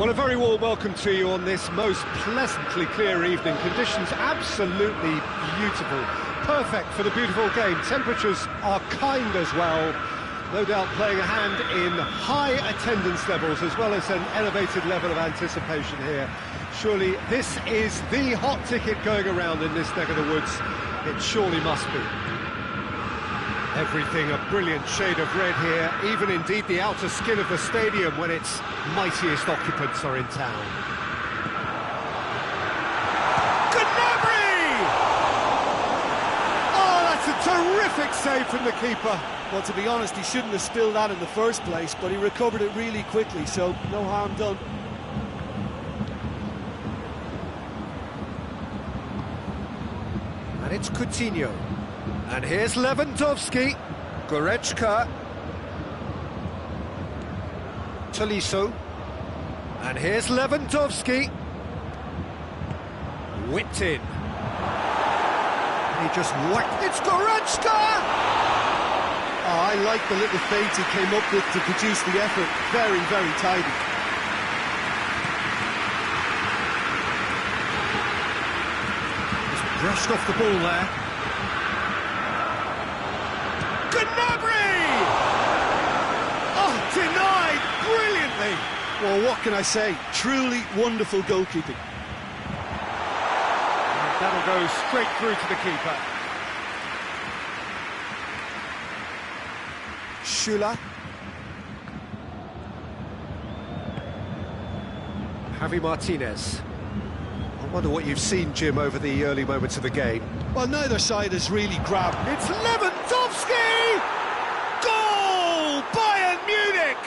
Well, a very warm welcome to you on this most pleasantly clear evening. Conditions absolutely beautiful. Perfect for the beautiful game. Temperatures are kind as well. No doubt playing a hand in high attendance levels as well as an elevated level of anticipation here. Surely this is the hot ticket going around in this neck of the woods. It surely must be. Everything a brilliant shade of red here, even indeed the outer skin of the stadium when its mightiest occupants are in town. Gnabry! Oh, that's a terrific save from the keeper. Well, to be honest, he shouldn't have spilled that in the first place, but he recovered it really quickly, so no harm done. And it's Coutinho. And here's Lewandowski, Goretzka, Tolisso, and here's Lewandowski, whipped in. He just whacked, it's Goretzka! Oh, I like the little feint he came up with to produce the effort. Very, very tidy. Just brushed off the ball there. Gnabry! Oh, denied brilliantly. Well, what can I say? Truly wonderful goalkeeping. And that'll go straight through to the keeper. Schüller. Javi Martinez. I wonder what you've seen, Jim, over the early moments of the game. Well, neither side has really grabbed. It's Lewandowski! Goal! Bayern Munich!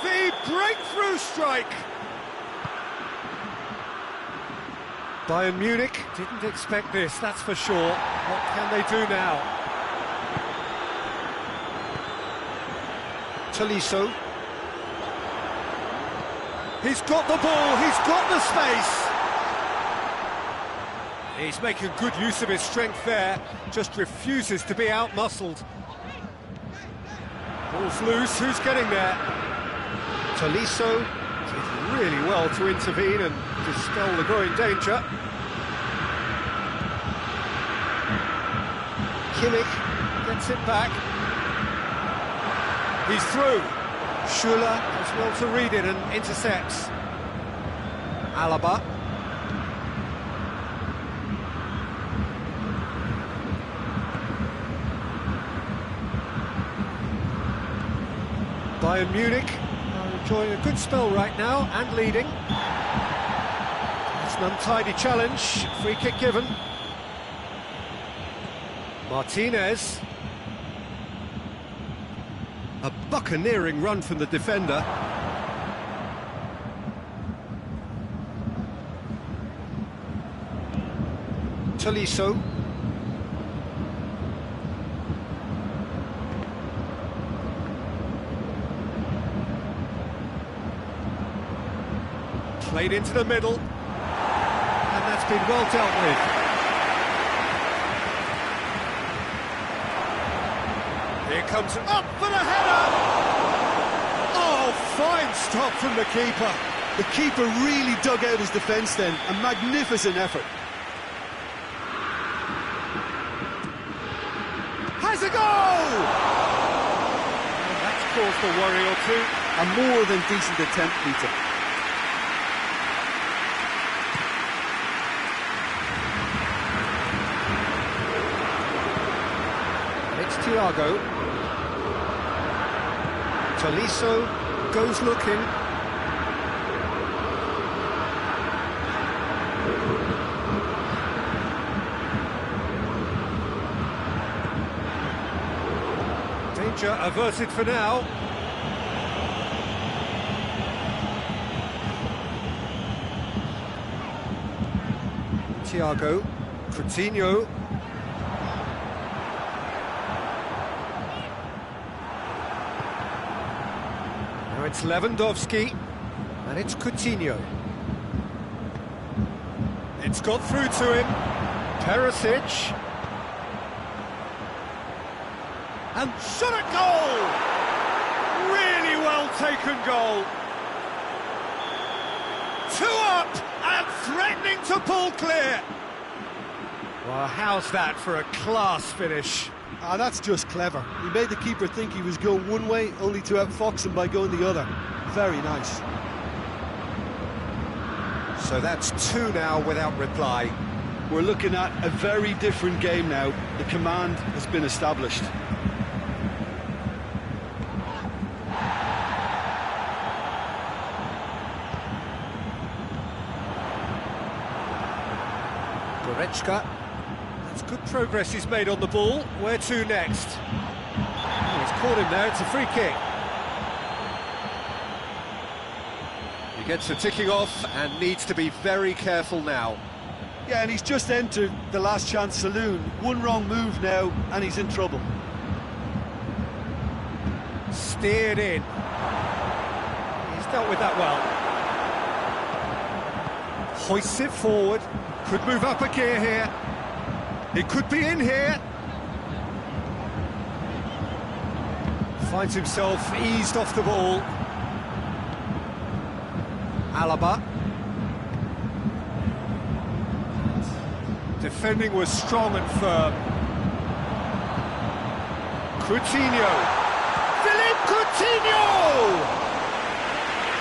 The breakthrough strike! Bayern Munich didn't expect this, that's for sure. What can they do now? Tolisso. He's got the ball, he's got the space! He's making good use of his strength there, just refuses to be out-muscled. Ball's loose, who's getting there? Tolisso did really well to intervene and dispel the growing danger. Kimmich gets it back. He's through. Schüller does well to read it and intercepts. Alaba. Bayern Munich are enjoying a good spell right now and leading. It's an untidy challenge, free kick given. Martinez. A buccaneering run from the defender. Tolisso. Played into the middle, and that's been well dealt with. Here comes up for the header! Oh, fine stop from the keeper. The keeper really dug out his defence then, a magnificent effort. Has a goal! Well, that's caused a worry or two. A more than decent attempt, Peter. It's Thiago. Tolisso goes looking. Danger averted for now. Thiago, Coutinho. Now it's Lewandowski, and it's Coutinho. It's got through to him. Perisic. And shot at goal! Really well taken goal. Two up and threatening to pull clear. Well, how's that for a class finish? Ah, that's just clever. He made the keeper think he was going one way, only to outfox him by going the other. Very nice. So that's two now without reply. We're looking at a very different game now. The command has been established. Goretzka. That's good progress he's made on the ball. Where to next? Oh, he's caught him there, it's a free kick. He gets the ticking off and needs to be very careful now. Yeah, and he's just entered the last chance saloon. One wrong move now, and he's in trouble. Steered in. He's dealt with that well. Hoists it forward. Could move up a gear here. It could be in here. Finds himself eased off the ball. Alaba. Defending was strong and firm. Coutinho. Philippe Coutinho!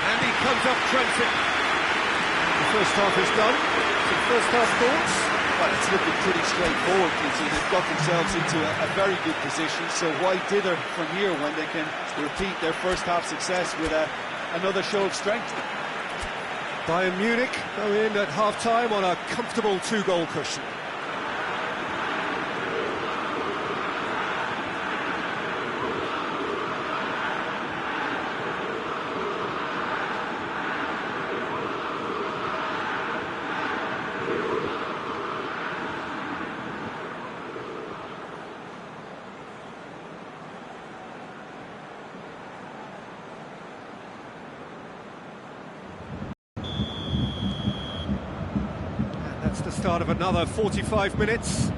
And he comes up trumpeting. The first half is done. Some first half thoughts? Well, it's looking pretty straightforward, Peter. They've got themselves into a very good position, so why dither from here when they can repeat their first half success with another show of strength? Bayern Munich go in at half-time on a comfortable two-goal cushion. That's the start of another 45 minutes.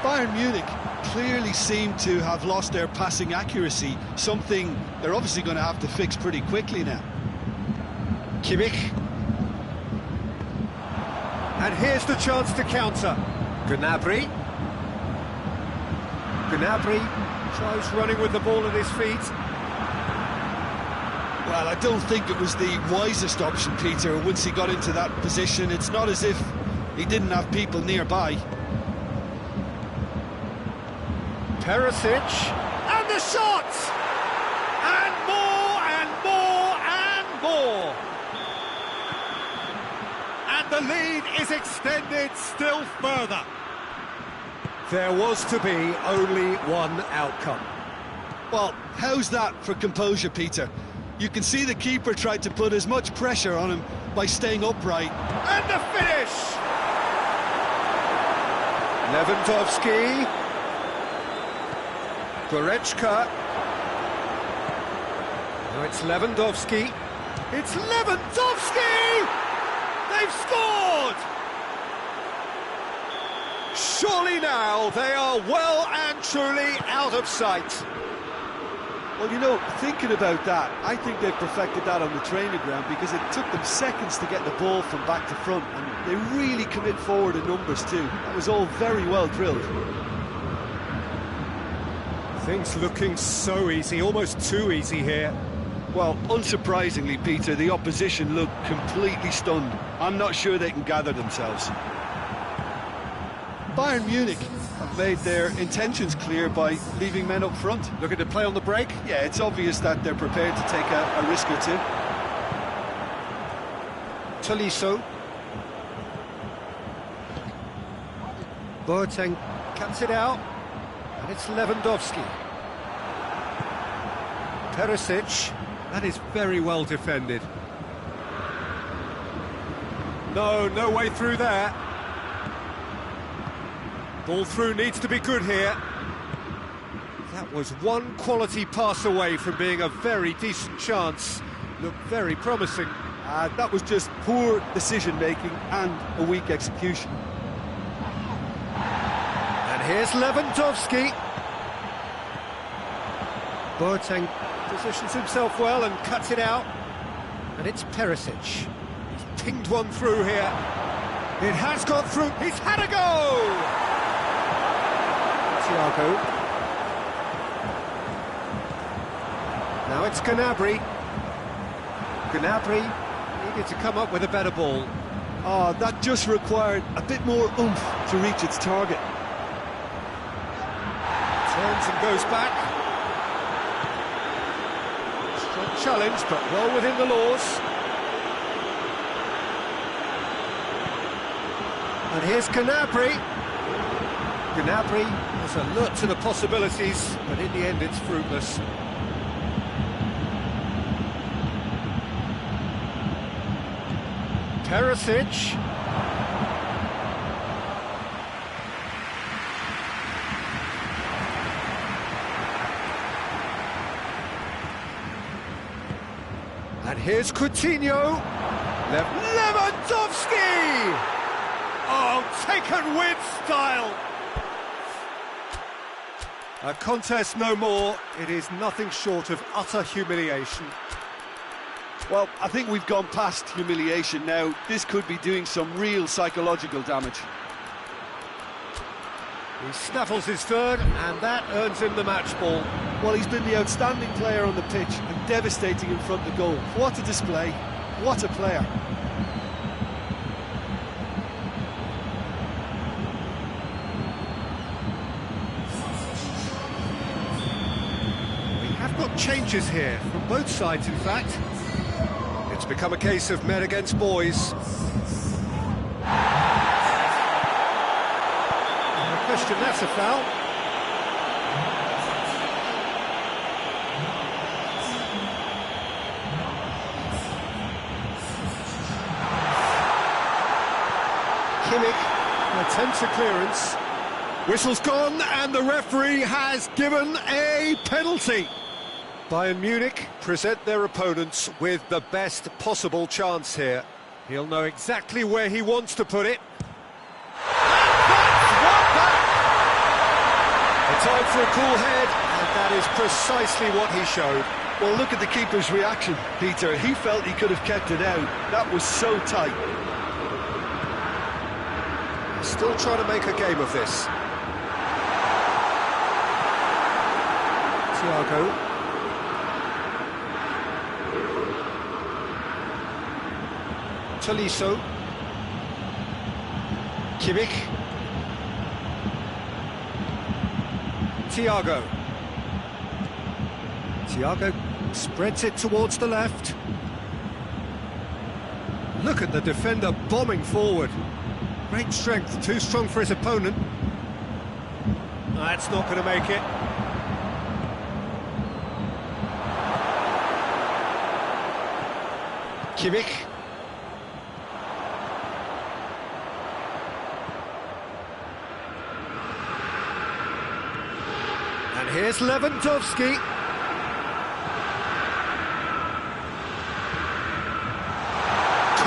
Bayern Munich clearly seem to have lost their passing accuracy, something they're obviously going to have to fix pretty quickly now. Kimmich. And here's the chance to counter. Gnabry. Gnabry tries running with the ball at his feet. Well, I don't think it was the wisest option, Peter, once he got into that position. It's not as if he didn't have people nearby. Perisic, and the shot! And more, and more, and more! And the lead is extended still further. There was to be only one outcome. Well, how's that for composure, Peter? You can see the keeper tried to put as much pressure on him by staying upright. And the finish! Lewandowski. Goretzka. Now it's Lewandowski. It's Lewandowski! They've scored! Surely now they are well and truly out of sight. Well, you know, thinking about that, I think they've perfected that on the training ground because it took them seconds to get the ball from back to front, and they really commit forward in numbers too. That was all very well drilled. Things looking so easy, almost too easy here. Well, unsurprisingly, Peter, the opposition looked completely stunned. I'm not sure they can gather themselves. Bayern Munich have made their intentions clear by leaving men up front. Looking to play on the break? Yeah, it's obvious that they're prepared to take a risk or two. Tolisso. Boateng cuts it out. And it's Lewandowski. Perisic. That is very well defended. No way through there. Ball through needs to be good here. That was one quality pass away from being a very decent chance. Looked very promising. That was just poor decision-making and a weak execution. And here's Lewandowski. Boateng Positions himself well and cuts it out. And it's Perisic. He's pinged one through here. It has got through. He's had a go! Thiago. Now it's Gnabry. Gnabry needed to come up with a better ball. Oh, that just required a bit more oomph to reach its target. Turns and goes back. Strong challenge, but well within the laws. And here's Gnabry. Gnabry has a look to the possibilities, but in the end it's fruitless. Perisic. And here's Coutinho. Lewandowski! Oh, taken with style! A contest no more. It is nothing short of utter humiliation. Well, I think we've gone past humiliation now. This could be doing some real psychological damage. He snaffles his third, and that earns him the match ball. Well, he's been the outstanding player on the pitch and devastating in front of goal. What a display. What a player. We have got changes here, from both sides in fact. It's become a case of men against boys. No question that's a foul. Kimmich attempts a clearance. Whistle's gone and the referee has given a penalty. Bayern Munich present their opponents with the best possible chance here. He'll know exactly where he wants to put it. A time for a cool head, and that is precisely what he showed. Well, look at the keeper's reaction, Peter. He felt he could have kept it out. That was so tight. Still trying to make a game of this. Thiago. Tolisso. Kimmich. Thiago. Thiago spreads it towards the left. Look at the defender bombing forward. Great strength, too strong for his opponent. That's not going to make it. Kimmich. And here's Lewandowski.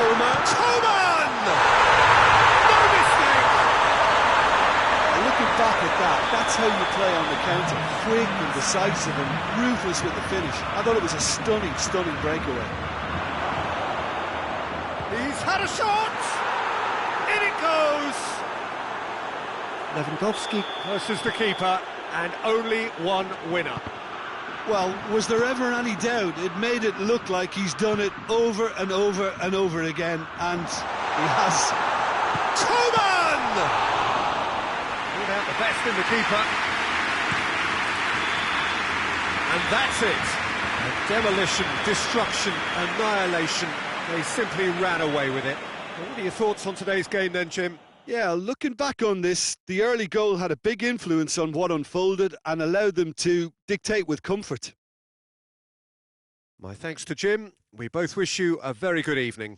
Coman! No mistake! Looking back at that, that's how you play on the counter. Quick and decisive and ruthless with the finish. I thought it was a stunning, stunning breakaway. He's had a shot! In it goes! Lewandowski versus the keeper, and only one winner. Well, was there ever any doubt? It made it look like he's done it over and over and over again, and he has. Coman! Pulled out the best in the keeper. And that's it. A demolition, destruction, annihilation. They simply ran away with it. What are your thoughts on today's game then, Jim? Yeah, looking back on this, the early goal had a big influence on what unfolded and allowed them to dictate with comfort. My thanks to Jim. We both wish you a very good evening.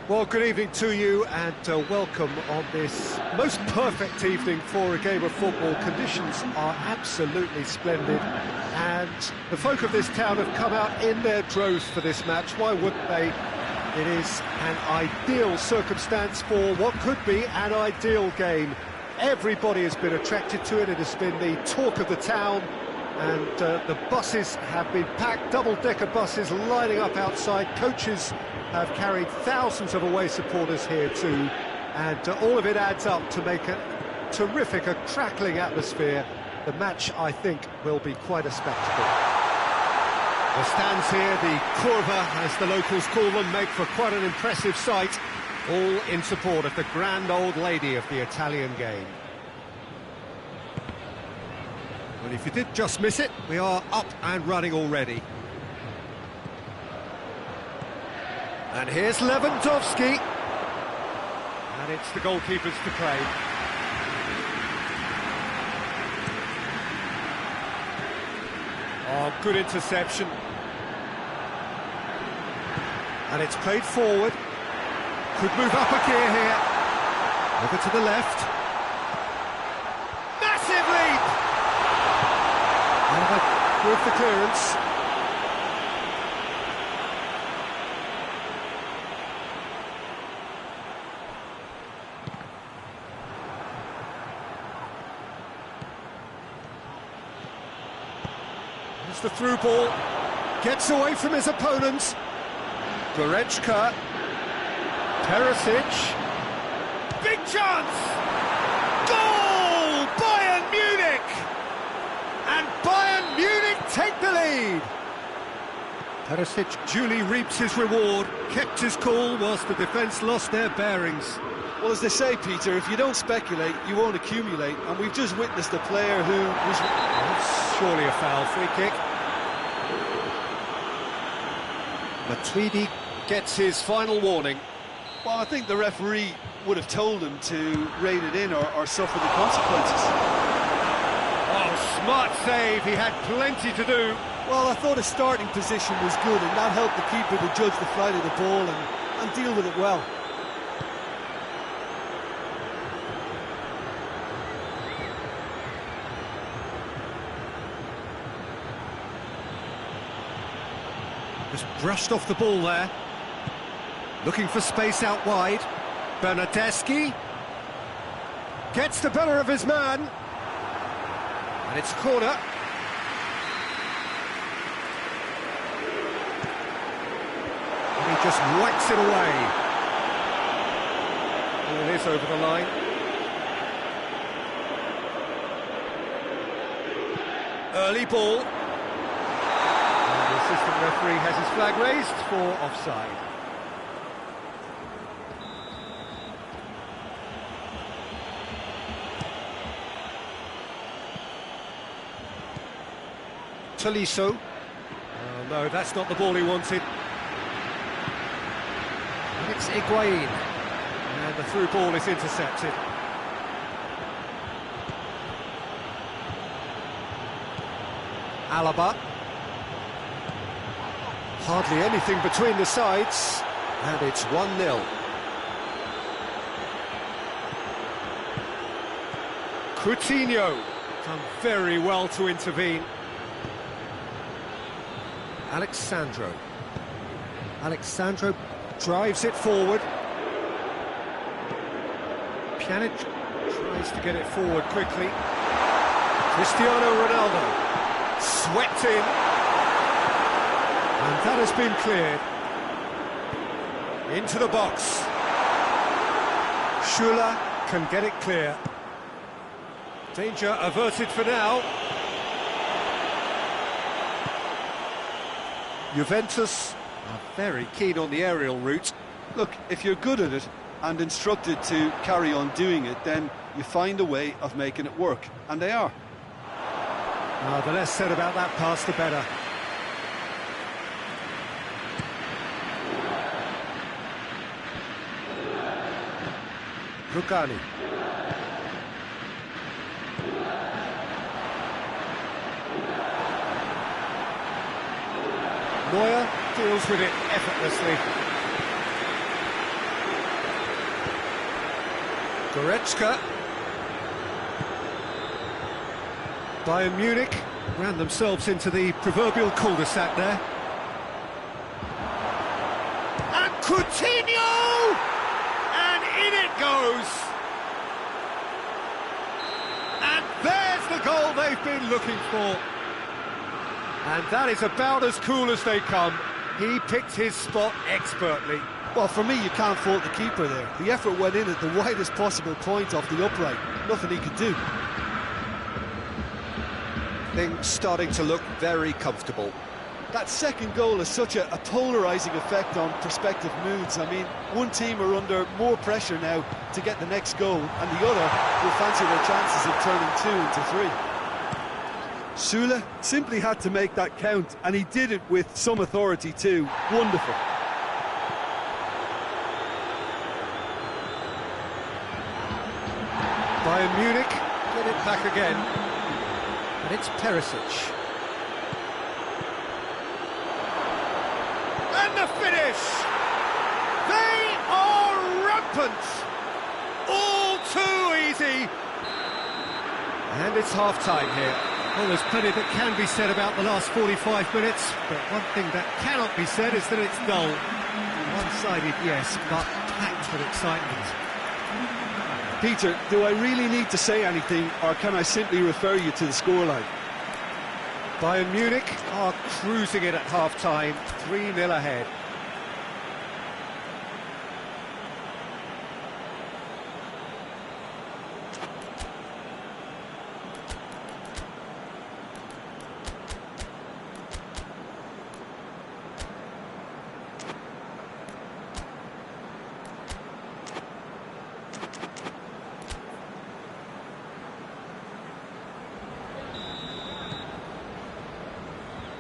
Well, good evening to you and welcome on this most perfect evening for a game of football. Conditions are absolutely splendid and the folk of this town have come out in their droves for this match. Why wouldn't they? It is an ideal circumstance for what could be an ideal game. Everybody has been attracted to it. It has been the talk of the town and the buses have been packed, double-decker buses lining up outside. Coaches have carried thousands of away supporters here too, and all of it adds up to make a terrific, a crackling atmosphere. The match, I think, will be quite a spectacle. The stands here, the curva, as the locals call them, make for quite an impressive sight, all in support of the grand old lady of the Italian game. Well, if you did just miss it, we are up and running already. And here's Lewandowski. And it's the goalkeepers to play. Oh, good interception. And it's played forward. Could move up a gear here. Over to the left. Massive leap! And with the clearance. The through ball, gets away from his opponents. Goretzka, Perisic, big chance! Goal! Bayern Munich! And Bayern Munich take the lead! Perisic duly reaps his reward, kept his cool whilst the defence lost their bearings. Well, as they say, Peter, if you don't speculate, you won't accumulate, and we've just witnessed a player who was... That's surely a foul, free kick. Matuidi gets his final warning. Well, I think the referee would have told him to rein it in or suffer the consequences. Oh, smart save, he had plenty to do. Well, I thought his starting position was good, and that helped the keeper to judge the flight of the ball and deal with it well. Just brushed off the ball there. Looking for space out wide. Bernardeschi gets the better of his man. And it's a corner. And he just whacks it away. And it is over the line. Early ball. The assistant referee has his flag raised for offside. Tolisso. Oh no, that's not the ball he wanted. And it's Higuain. And the through ball is intercepted. Alaba. Hardly anything between the sides, and it's 1-0. Coutinho done very well to intervene. Alexandro drives it forward. Pjanic tries to get it forward quickly. Cristiano Ronaldo swept in. And that has been cleared. Into the box. Schuller can get it clear. Danger averted for now. Juventus are very keen on the aerial route. Look, if you're good at it and instructed to carry on doing it, then you find a way of making it work, and they are. The less said about that pass, the better. Rugani. Neuer deals with it effortlessly. Goretzka. Bayern Munich ran themselves into the proverbial cul-de-sac there. And Coutinho! And in it goes! And there's the goal they've been looking for. And that is about as cool as they come. He picked his spot expertly. Well, for me, you can't fault the keeper there. The effort went in at the widest possible point off the upright. Nothing he could do. Things starting to look very comfortable. That second goal has such a polarising effect on prospective moods. I mean, one team are under more pressure now to get the next goal, and the other will fancy their chances of turning 2 into 3. Sula simply had to make that count, and he did it with some authority too. Wonderful. Bayern Munich get it back again. And it's Perisic. And the finish! They are rampant! All too easy! And it's half-time here. Well, there's plenty that can be said about the last 45 minutes, but one thing that cannot be said is that it's dull. One-sided, yes, but packed with excitement. Peter, do I really need to say anything, or can I simply refer you to the scoreline? Bayern Munich are cruising it at half-time, 3-0 ahead.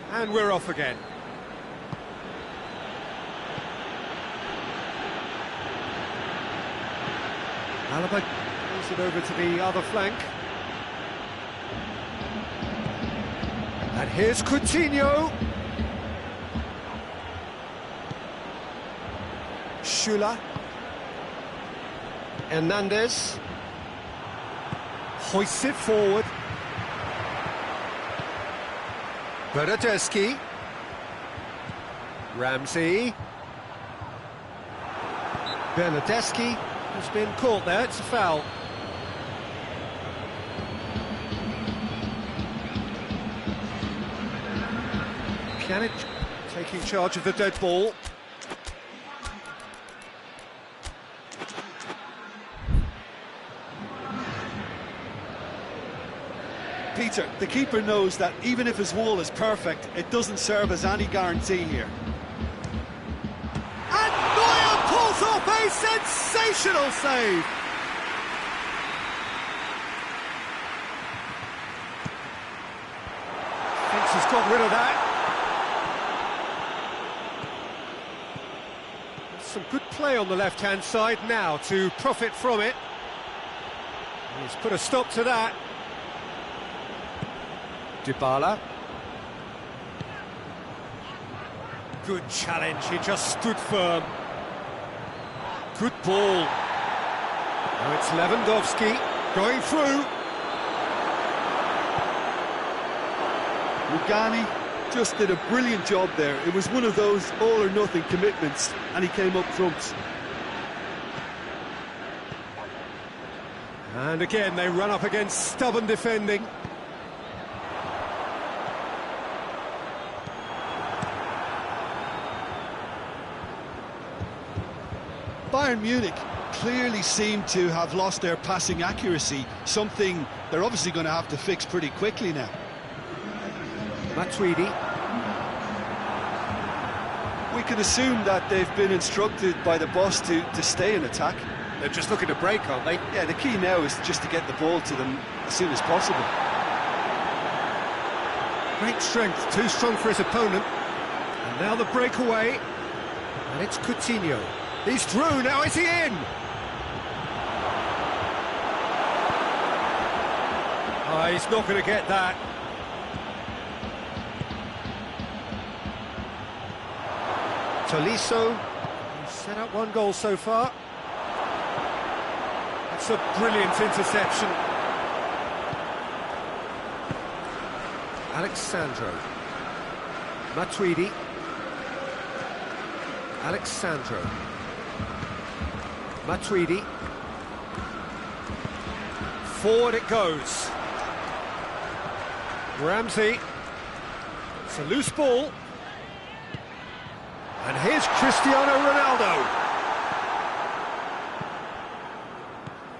And we're off again. Alaba pulls it over to the other flank. And here's Coutinho. Schüller. Hernandez. Hoists it forward. Bernardeschi. Ramsey. Bernardeschi has been caught there, it's a foul. Pjanic taking charge of the dead ball. Peter, the keeper knows that even if his wall is perfect, it doesn't serve as any guarantee here. And Neuer pulls off a sensational save! Thinks he's got rid of that. There's some good play on the left-hand side now to profit from it. He's put a stop to that. Dybala. Good challenge, he just stood firm. Good ball. Now it's Lewandowski going through. Rugani just did a brilliant job there. It was one of those all-or-nothing commitments, and he came up trumps. And again, they run up against stubborn defending. Bayern Munich clearly seem to have lost their passing accuracy, something they're obviously going to have to fix pretty quickly now. Matuidi. We can assume that they've been instructed by the boss to stay in attack. They're just looking to break, aren't they? Yeah, the key now is just to get the ball to them as soon as possible. Great strength, too strong for his opponent. And now the breakaway. And it's Coutinho. He's through, now is he in? Oh, he's not going to get that. Tolisso, he's set up one goal so far. That's That's a brilliant interception. Alexandro. Matuidi. Alexandro. Matuidi. Forward it goes. Ramsey. It's a loose ball. And here's Cristiano Ronaldo.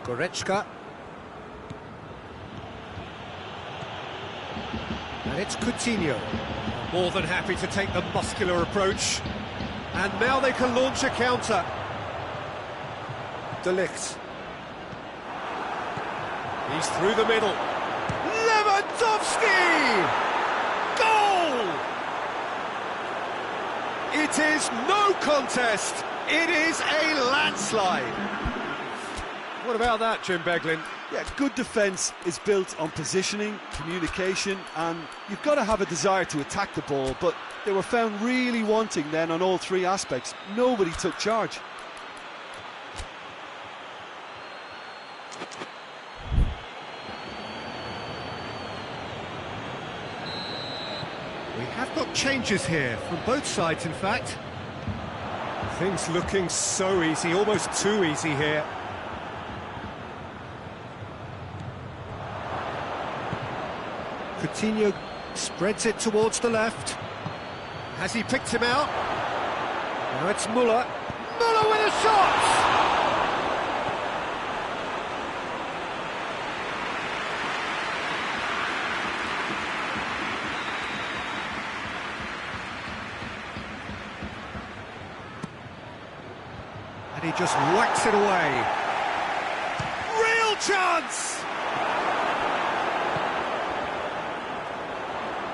Goretzka. And it's Coutinho. More than happy to take the muscular approach. And now they can launch a counter. De Ligt. He's through the middle. Lewandowski! Goal! It is no contest. It is a landslide. What about that, Jim Beglin? Yeah, good defence is built on positioning, communication, and you've got to have a desire to attack the ball, but they were found really wanting then on all three aspects. Nobody took charge. We have got changes here from both sides, in fact. Things looking so easy, almost too easy here. Coutinho spreads it towards the left. Has he picked him out? Now it's Müller. Müller with a shot! And he just whacks it away. Real chance!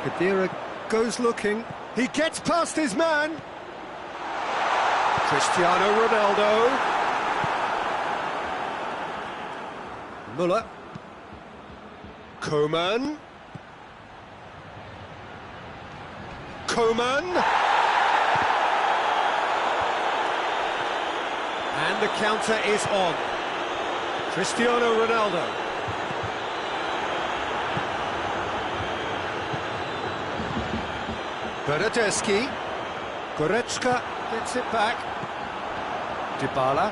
Khedira goes looking. He gets past his man. Cristiano Ronaldo. Müller. Coman. Coman. And the counter is on. Cristiano Ronaldo. Bernardeschi. Goretzka gets it back. Dybala.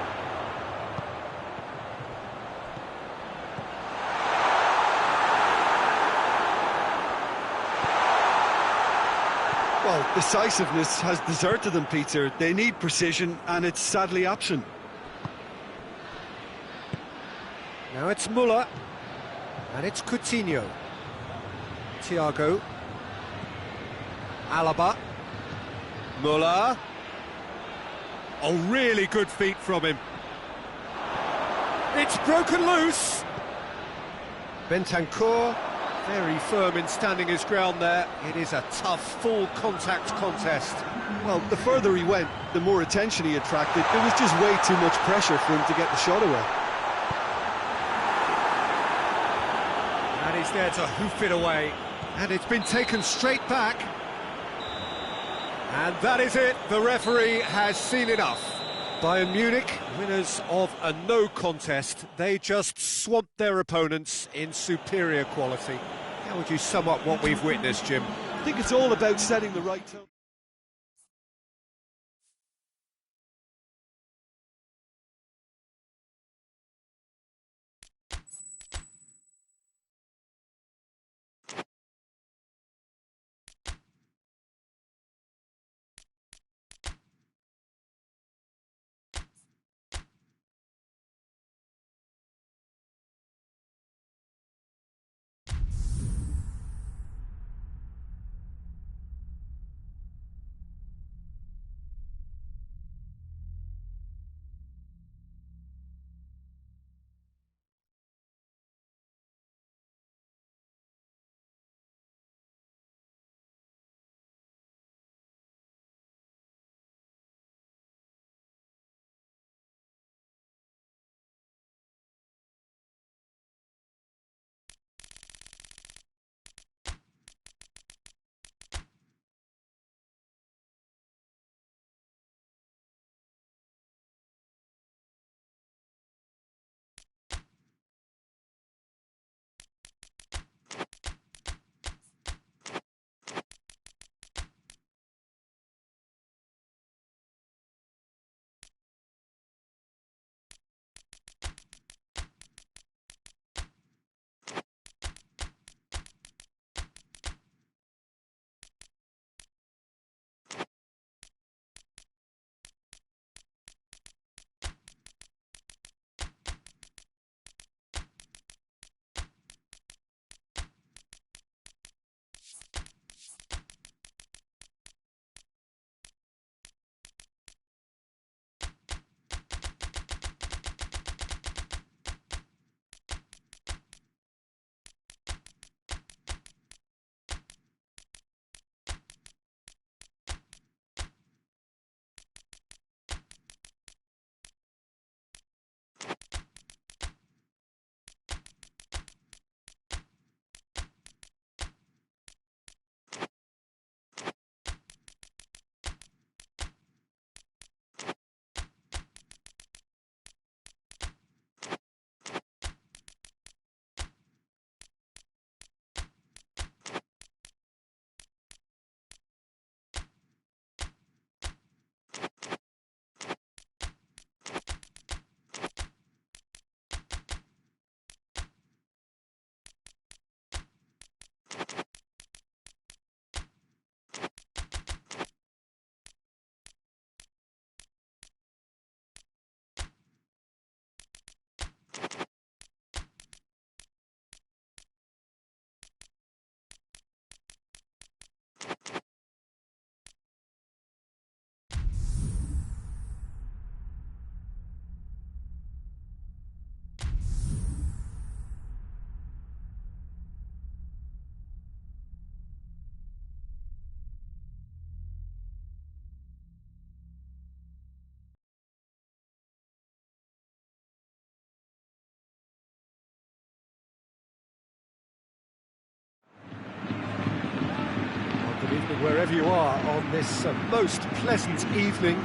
Well, decisiveness has deserted them, Peter. They need precision, and it's sadly absent. Now it's Müller. And it's Coutinho. Thiago. Alaba. Müller. Oh, really good feet from him. It's broken loose. Bentancur, very firm in standing his ground there. It is a tough, full-contact contest. Well, the further he went, the more attention he attracted. There was just way too much pressure for him to get the shot away. And he's there to hoof it away. And it's been taken straight back. And that is it, the referee has seen enough. Bayern Munich, winners of a no contest, they just swamped their opponents in superior quality. How would you sum up what we've witnessed, Jim? I think it's all about setting the right tone. Wherever you are on this most pleasant evening,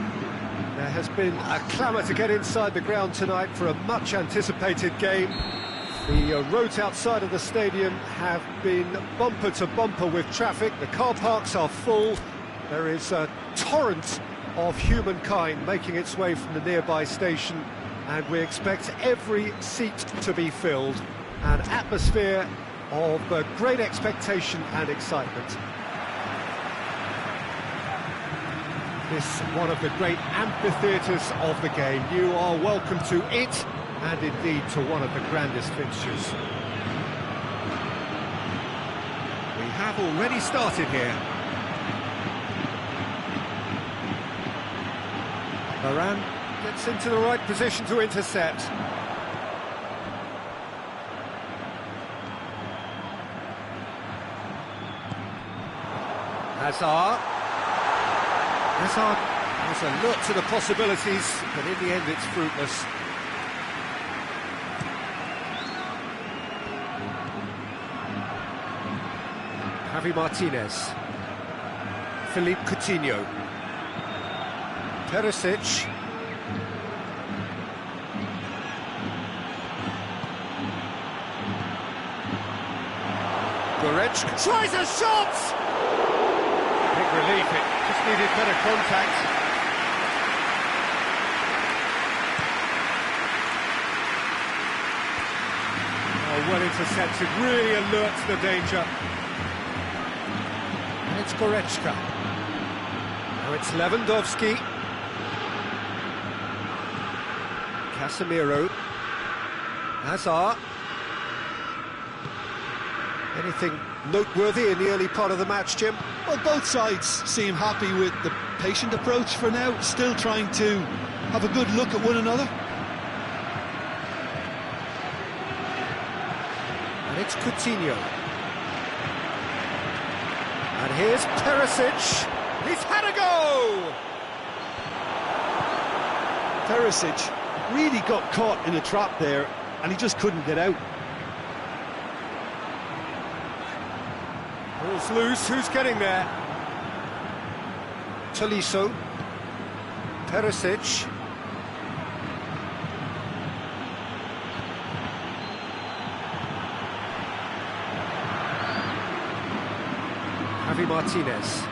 there has been a clamour to get inside the ground tonight for a much-anticipated game. The roads outside of the stadium have been bumper to bumper with traffic. The car parks are full. There is a torrent of humankind making its way from the nearby station, and we expect every seat to be filled. An atmosphere of great expectation and excitement. This one of the great amphitheatres of the game. You are welcome to it, and indeed to one of the grandest fixtures. We have already started here. Varane gets into the right position to intercept. Hazard has a look to the possibilities, but in the end it's fruitless. Javi Martinez, Philippe Coutinho, Perisic, Goretzka tries a shot! Big relief, it just needed better contact. Oh, well intercepted, really alert to the danger. And it's Goretzka. Now it's Lewandowski. Casemiro. Hazard. Anything noteworthy in the early part of the match, Jim? Well, both sides seem happy with the patient approach for now, still trying to have a good look at one another. And it's Coutinho. And here's Perisic. He's had a go! Perisic really got caught in a trap there, and he just couldn't get out. Ball's loose, who's getting there? Tolisso. Perisic. Javi Martinez.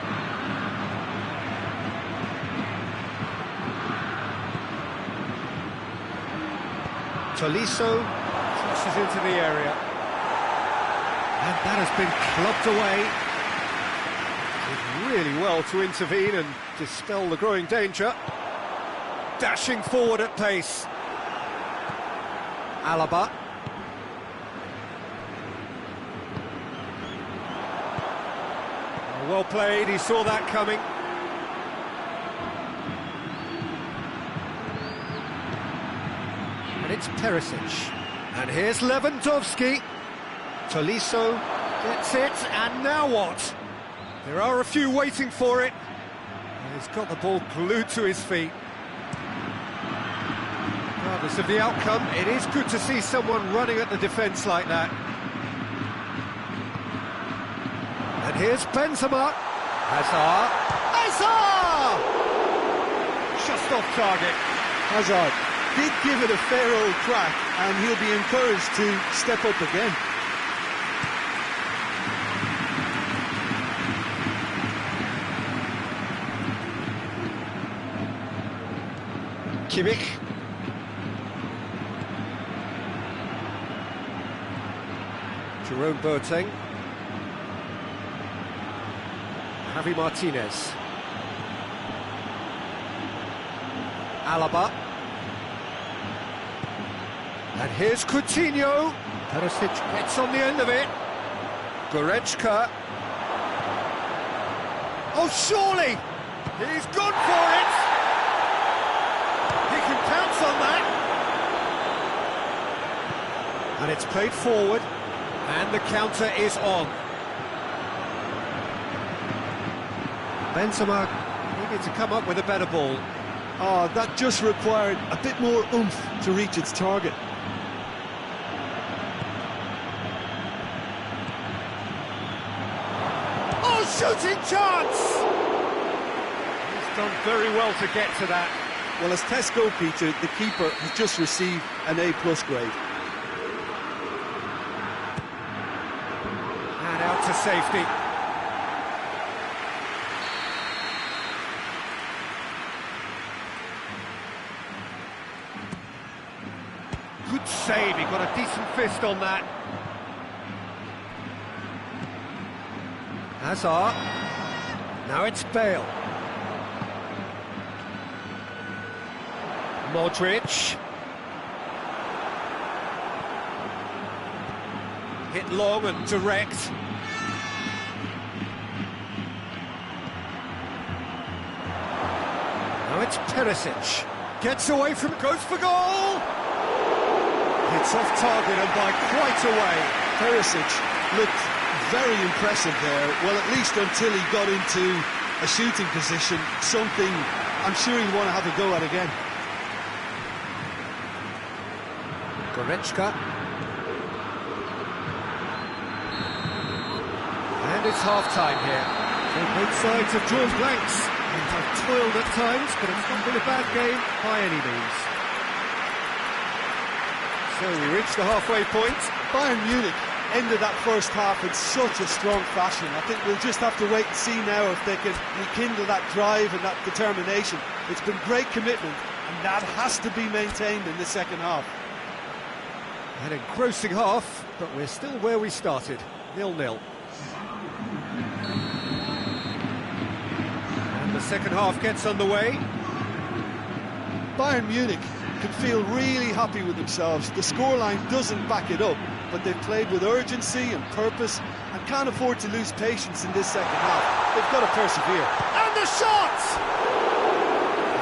Tolisso crosses into the area. And that has been clubbed away. Did really well to intervene and dispel the growing danger. Dashing forward at pace. Alaba. Well played, he saw that coming. And it's Perisic. And here's Lewandowski. Tolisso gets it, and now what? There are a few waiting for it. And he's got the ball glued to his feet. Regardless of the outcome, it is good to see someone running at the defence like that. And here's Benzema. Hazard. Hazard! Just off target. Hazard did give it a fair old crack, and he'll be encouraged to step up again. Kimmich. Jerome Boateng. Javi Martinez. Alaba. And here's Coutinho. Perisic gets on the end of it. Goretzka. Oh, surely! He's gone for it! He can pounce on that. And it's played forward, and the counter is on. Benzema needed to come up with a better ball. Oh, that just required a bit more oomph to reach its target. Oh, shooting chance! He's done very well to get to that. Well, as tests go, Peter, the keeper has just received an A+ grade. And out to safety. Good save, he got a decent fist on that. Hazard. Now it's Bale. Modric. Hit long and direct. Now it's Perisic. Gets away from it, goes for goal! It's off target and by quite a way. Perisic looked very impressive there, well, at least until he got into a shooting position, something I'm sure he'll want to have a go at again. Goretzka. And it's half-time here. So both sides have drawn blanks and have toiled at times, but it's not been a bad game by any means. So we reach the halfway point. Bayern Munich ended that first half in such a strong fashion. I think we'll just have to wait and see now if they can rekindle that drive and that determination. It's been great commitment, and that has to be maintained in the second half. An engrossing half, but we're still where we started, 0-0. And the second half gets underway. Bayern Munich can feel really happy with themselves. The scoreline doesn't back it up, but they've played with urgency and purpose and can't afford to lose patience in this second half. They've got to persevere. And the shot!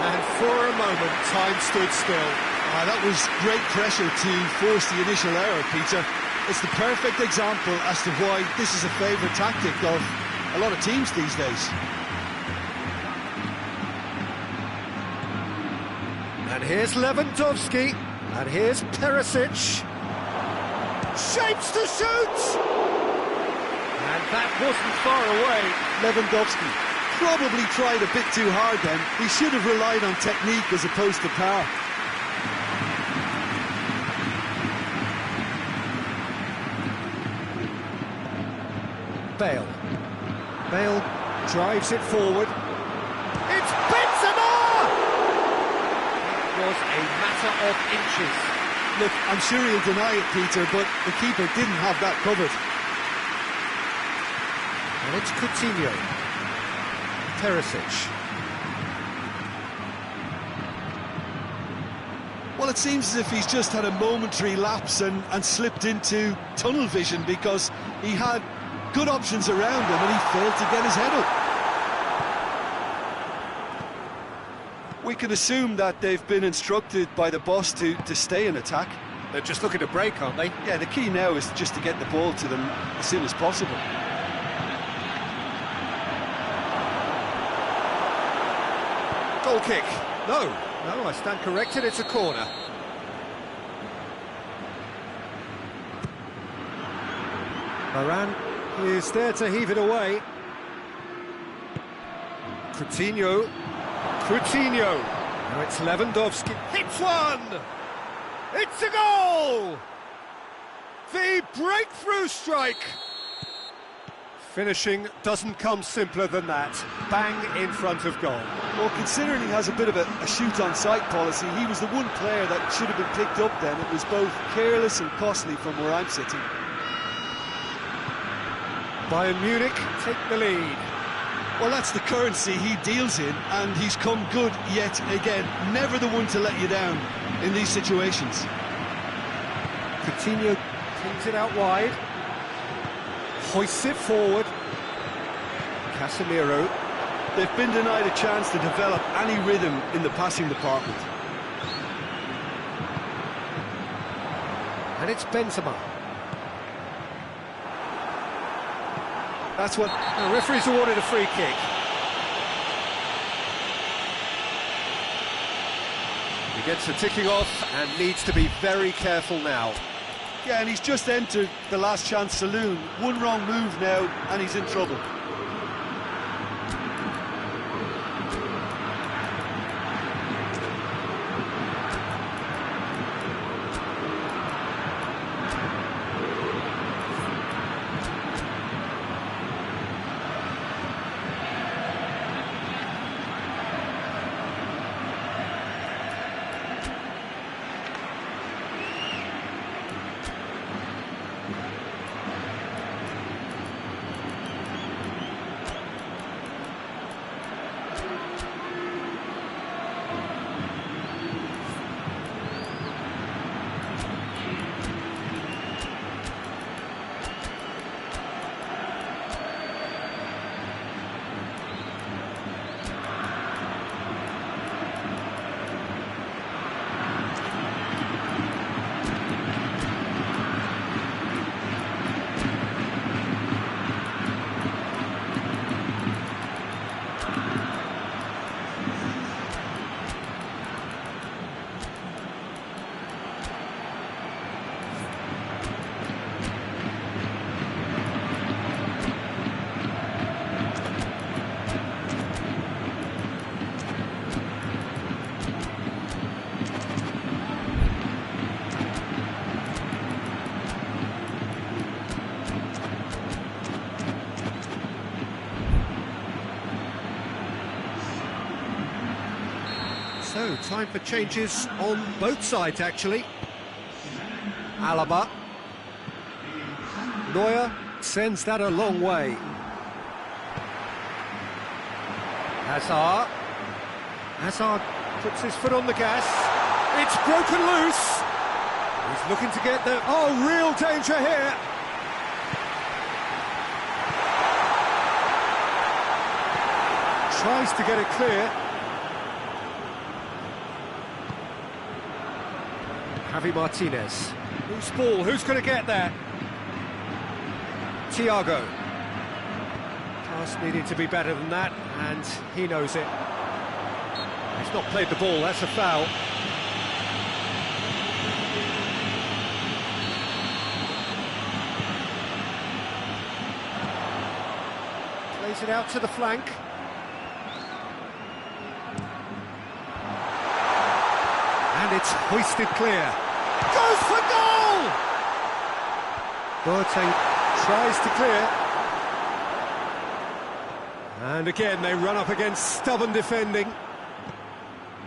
And for a moment, time stood still. That was great pressure to force the initial error, Peter. It's the perfect example as to why this is a favourite tactic of a lot of teams these days. And here's Lewandowski, and here's Perisic. Shapes to shoot! And that wasn't far away. Lewandowski probably tried a bit too hard then. He should have relied on technique as opposed to power. Bale. Bale drives it forward. It's Benzema! It was a matter of inches. Look, I'm sure he'll deny it, Peter, but the keeper didn't have that covered. And it's Coutinho. Perisic. Well, it seems as if he's just had a momentary lapse and slipped into tunnel vision, because he had good options around him and he failed to get his head up. We can assume that they've been instructed by the boss to stay in attack. They're just looking to break, aren't they? Yeah, the key now is just to get the ball to them as soon as possible. Goal kick. No, I stand corrected, it's a corner. Varane is there to heave it away. Coutinho. Now it's Lewandowski. Hits one! It's a goal! The breakthrough strike! Finishing doesn't come simpler than that. Bang in front of goal. Well, considering he has a bit of a shoot-on-sight policy, he was the one player that should have been picked up then. It was both careless and costly from where I'm sitting. Bayern Munich take the lead. Well, that's the currency he deals in, and he's come good yet again. Never the one to let you down in these situations. Coutinho cleans it out wide. Hoists it forward. Casemiro. They've been denied a chance to develop any rhythm in the passing department. And it's Benzema. That's what... The referee's awarded a free kick. He gets the ticking off and needs to be very careful now. Yeah, and he's just entered the last chance saloon. One wrong move now, and he's in trouble. So, time for changes on both sides, actually. Alaba. Neuer sends that a long way. Hazard puts his foot on the gas. It's broken loose. He's looking to get the... Oh, real danger here. Tries to get it clear. Javi Martinez. Loose ball, who's going to get there? Thiago. Pass needed to be better than that, and he knows it. He's not played the ball, that's a foul. Plays it out to the flank. And it's hoisted clear. Goes for goal! Boateng tries to clear. And again, they run up against stubborn defending.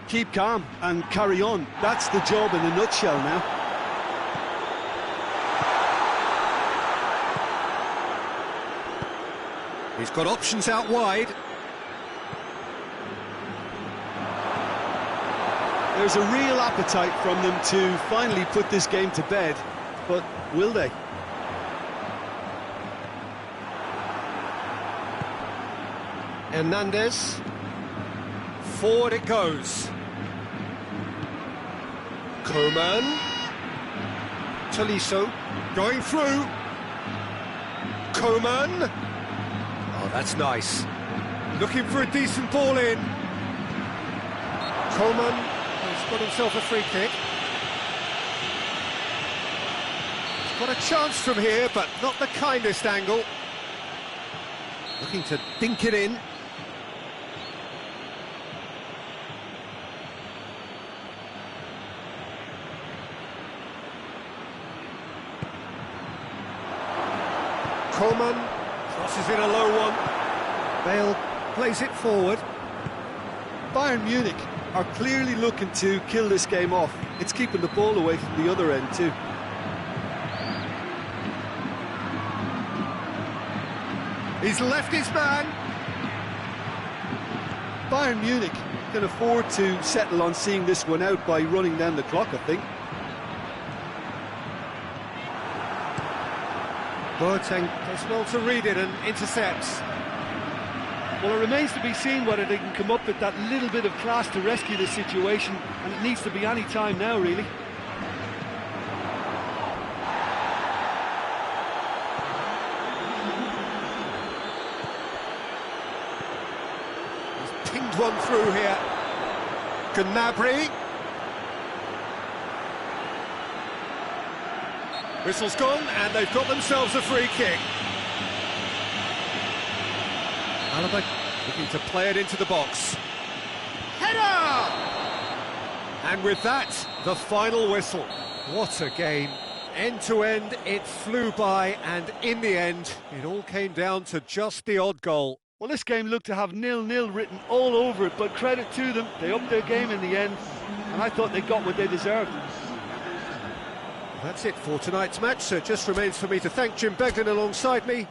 Keep calm and carry on. That's the job in a nutshell now. He's got options out wide. There's a real appetite from them to finally put this game to bed, but will they? Hernandez. Forward it goes. Coman. Tolisso. Going through. Coman. Oh, that's nice. Looking for a decent ball in. Coman. He's got himself a free kick. He's got a chance from here, but not the kindest angle. Looking to dink it in. Coman crosses in a low one. Bale plays it forward. Bayern Munich are clearly looking to kill this game off. It's keeping the ball away from the other end too. He's left his man. Bayern Munich can afford to settle on seeing this one out by running down the clock, I think. Boateng does well to read it and intercepts. Well, it remains to be seen whether they can come up with that little bit of class to rescue the situation, and it needs to be any time now, really. He's pinged one through here. Gnabry. Whistle's gone, and they've got themselves a free kick. Alaba looking to play it into the box. Header! And with that, the final whistle. What a game. End to end, it flew by, and in the end, it all came down to just the odd goal. Well, this game looked to have 0-0 written all over it, but credit to them, they upped their game in the end, and I thought they got what they deserved. That's it for tonight's match, so it just remains for me to thank Jim Beglin alongside me.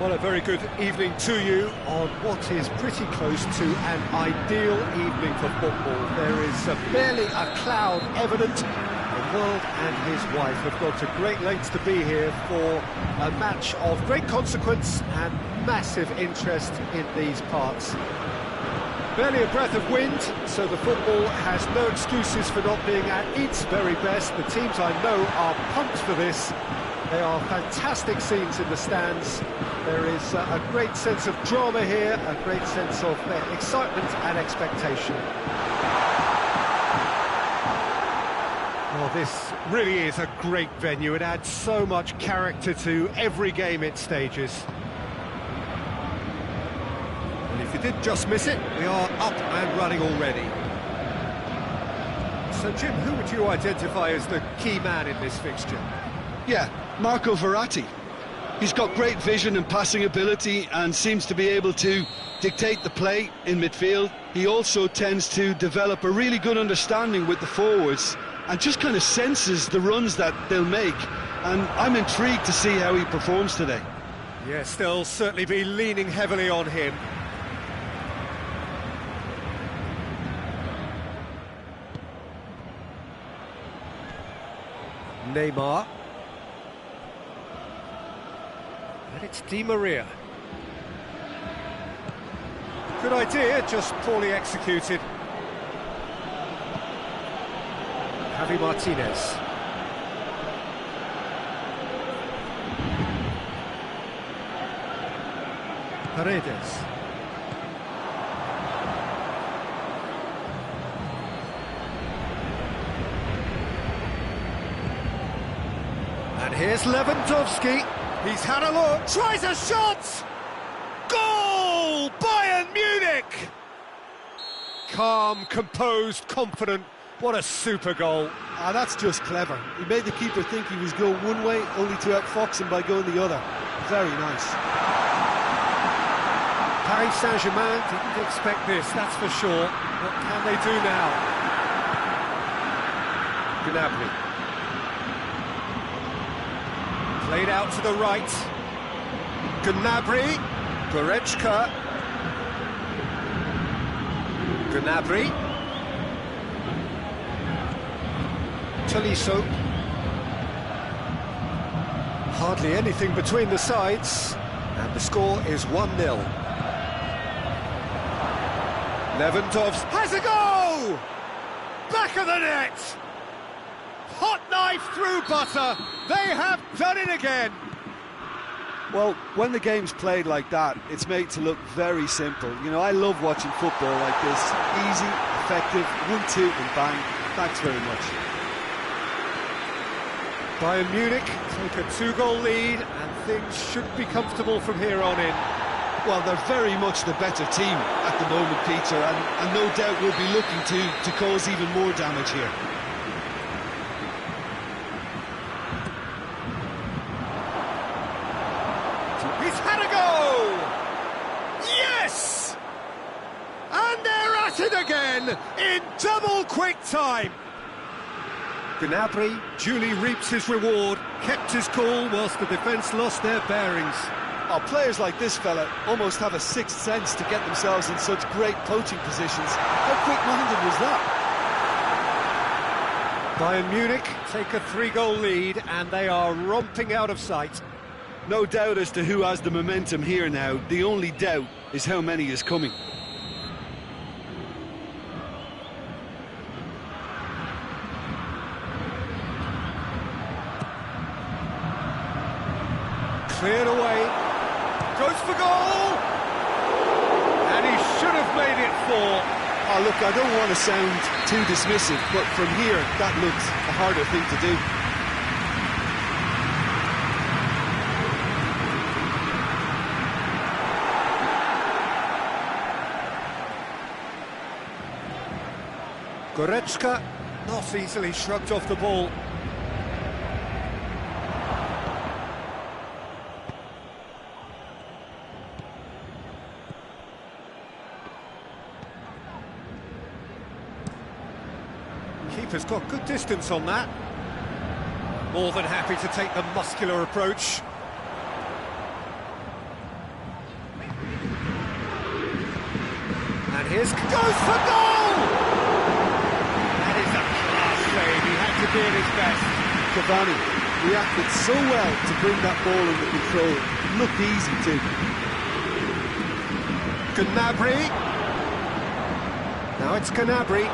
Well, a very good evening to you on what is pretty close to an ideal evening for football. There is barely a cloud evident. The world and his wife have gone to great lengths to be here for a match of great consequence and massive interest in these parts. Barely a breath of wind, so the football has no excuses for not being at its very best. The teams I know are pumped for this. They are fantastic scenes in the stands. There is a great sense of drama here, a great sense of excitement and expectation. Well, this really is a great venue. It adds so much character to every game it stages. And if you did just miss it, we are up and running already. So, Jim, who would you identify as the key man in this fixture? Yeah, Marco Verratti. He's got great vision and passing ability and seems to be able to dictate the play in midfield. He also tends to develop a really good understanding with the forwards and just kind of senses the runs that they'll make. And I'm intrigued to see how he performs today. Yes, they'll certainly be leaning heavily on him. Neymar. And it's Di Maria. Good idea, just poorly executed. Javi Martinez. Paredes. And here's Lewandowski. He's had a look, tries a shot! Goal! Bayern Munich! Calm, composed, confident. What a super goal. That's just clever. He made the keeper think he was going one way, only to outfox him by going the other. Very nice. Paris Saint-Germain didn't expect this, that's for sure. What can they do now? Gnabry. Played out to the right. Gnabry. Goretzka. Gnabry. Tolisso. Hardly anything between the sides. And the score is 1-0. Lewandowski has a go! Back of the net! Hot knife through butter. They have done it again. Well, when the game's played like that, it's made to look very simple. You know, I love watching football like this. Easy, effective, 1-2 and bang. Thanks very much. Bayern Munich take a 2-goal lead and things should be comfortable from here on in. Well, they're very much the better team at the moment, Peter, and no doubt will be looking to cause even more damage here. He's had a go! Yes! And they're at it again in double quick time. Gnabry duly reaps his reward, kept his cool whilst the defence lost their bearings. Oh, players like this fella almost have a sixth sense to get themselves in such great poaching positions. How quick-minded was that? Bayern Munich take a 3-goal lead and they are romping out of sight. No doubt as to who has the momentum here now. The only doubt is how many is coming. Cleared away. Goes for goal! And he should have made it 4. Oh, look, I don't want to sound too dismissive, but from here, that looks a harder thing to do. Goretzka not easily shrugged off the ball. Keeper's got good distance on that. More than happy to take the muscular approach. Goes for goal! That is a class save. He had to be at his best. Cavani reacted so well to bring that ball under control. Looked easy too. Gnabry. Now it's Gnabry.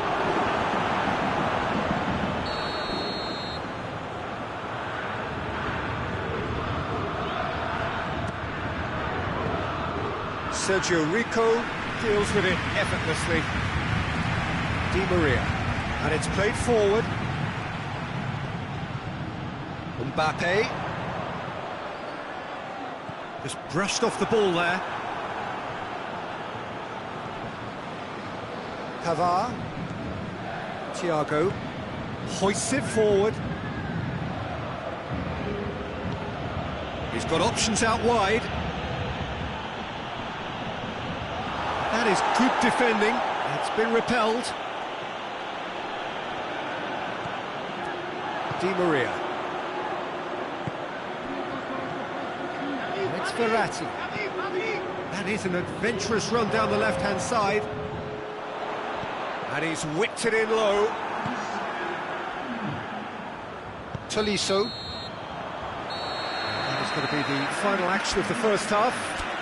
Sergio Rico deals with it effortlessly. Di Maria. And it's played forward. Mbappe. Just brushed off the ball there. Pavard. Thiago. Hoists it forward. He's got options out wide. That is good defending. It's been repelled. Di Maria. And it's Verratti. That is an adventurous run down the left-hand side. And he's whipped it in low. Tolisso. That is going to be the final action of the first half.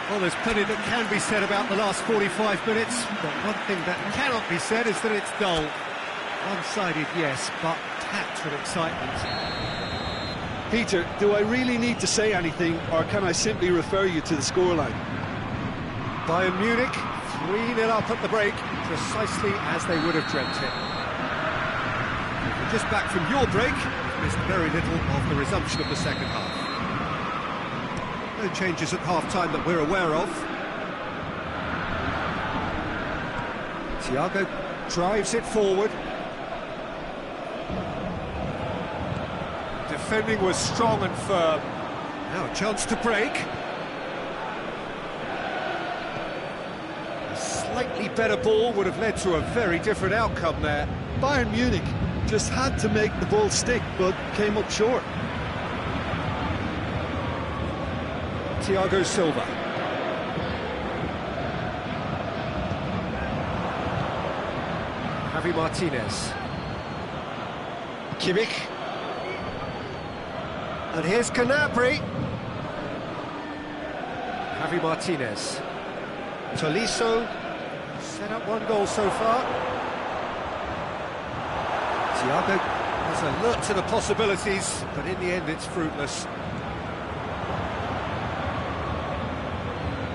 Well, there's plenty that can be said about the last 45 minutes, but one thing that cannot be said is that it's dull. One-sided, yes, but packed with excitement. Peter, do I really need to say anything, or can I simply refer you to the scoreline? Bayern Munich, 3-0 up at the break, precisely as they would have dreamt it. If you're just back from your break, you've missed very little of the resumption of the second half. No changes at half-time that we're aware of. Thiago drives it forward. Defending was strong and firm. Now a chance to break. A slightly better ball would have led to a very different outcome there. Bayern Munich just had to make the ball stick, but came up short. Thiago Silva. Javi Martinez. Kimmich. And here's Gnabry. Javi Martinez. Tolisso. Set up one goal so far. Thiago was alert to the possibilities, but in the end it's fruitless.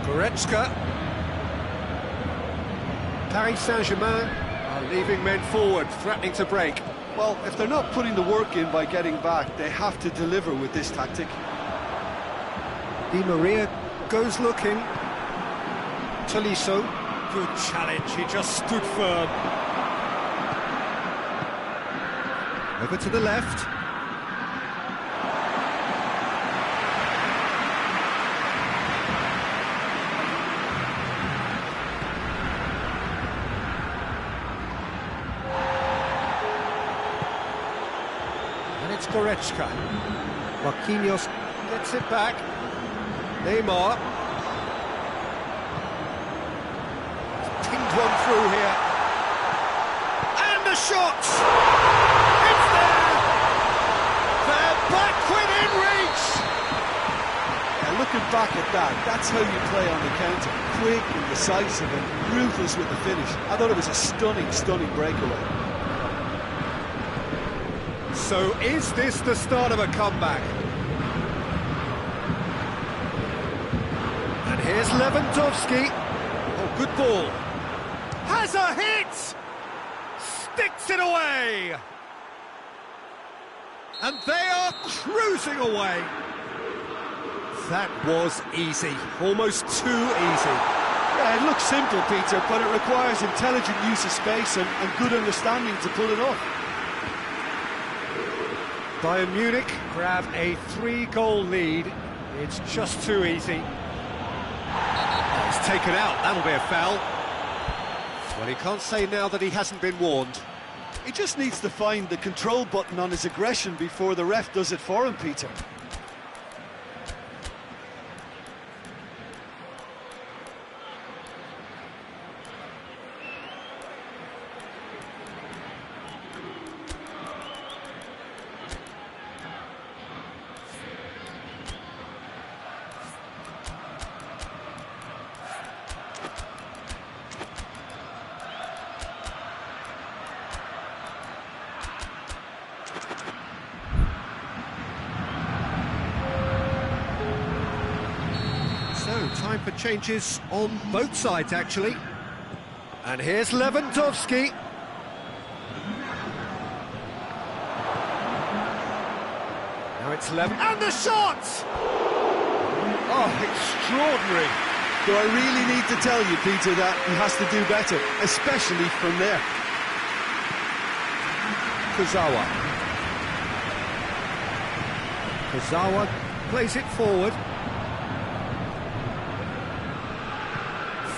Goretzka. Paris Saint-Germain are leaving men forward, threatening to break. Well, if they're not putting the work in by getting back, they have to deliver with this tactic. Di Maria goes looking. Tolisso. Good challenge, he just stood firm. Over to the left. It's Goretzka. Marquinhos gets it back. Neymar. Pinged one through here. And the shot! It's there! They're back within reach! Yeah, looking back at that, that's how you play on the counter. Quick and decisive and ruthless with the finish. I thought it was a stunning, stunning breakaway. So is this the start of a comeback? And here's Lewandowski. Oh, good ball. Has a hit! Sticks it away! And they are cruising away. That was easy. Almost too easy. Yeah, it looks simple, Peter, but it requires intelligent use of space and good understanding to pull it off. Bayern Munich grab a 3-goal lead. It's just too easy. Oh, it's taken out. That'll be a foul. Well, he can't say now that he hasn't been warned. He just needs to find the control button on his aggression before the ref does it for him, Peter. Time for changes on both sides, actually. And here's Lewandowski. Now it's and the shot! Oh, extraordinary. Do I really need to tell you, Peter, that he has to do better, especially from there? Kurzawa plays it forward.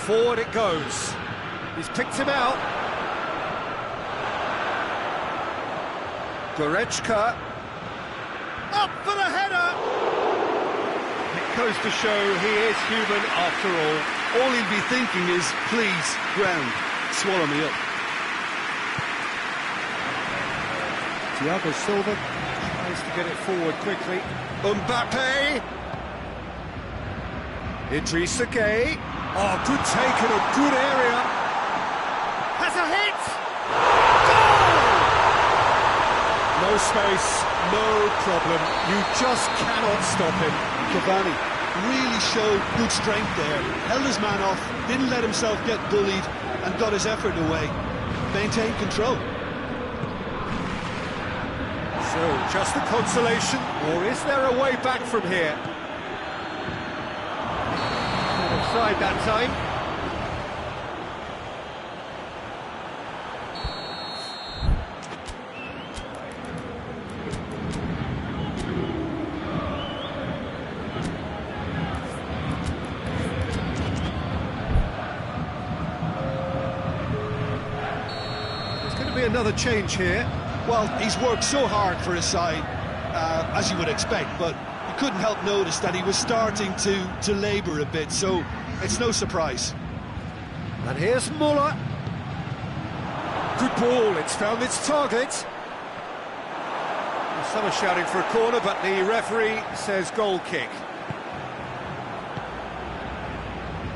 Forward it goes. He's picked him out. Goretzka. Up for the header! It goes to show he is human after all. All he'll be thinking is, please, ground, swallow me up. Thiago Silva tries to get it forward quickly. Mbappe! Idrissa Gueye. Oh, good take in a good area. Has a hit! Goal! No space, no problem. You just cannot stop him. Cavani really showed good strength there. Held his man off, didn't let himself get bullied, and got his effort away. Maintained control. So, just a consolation, or is there a way back from here? Offside that time. There's going to be another change here. Well, he's worked so hard for his side, as you would expect, but you couldn't help notice that he was starting to labour a bit, so it's no surprise. And here's Muller. Good ball, it's found its target. Some are shouting for a corner, but the referee says goal kick.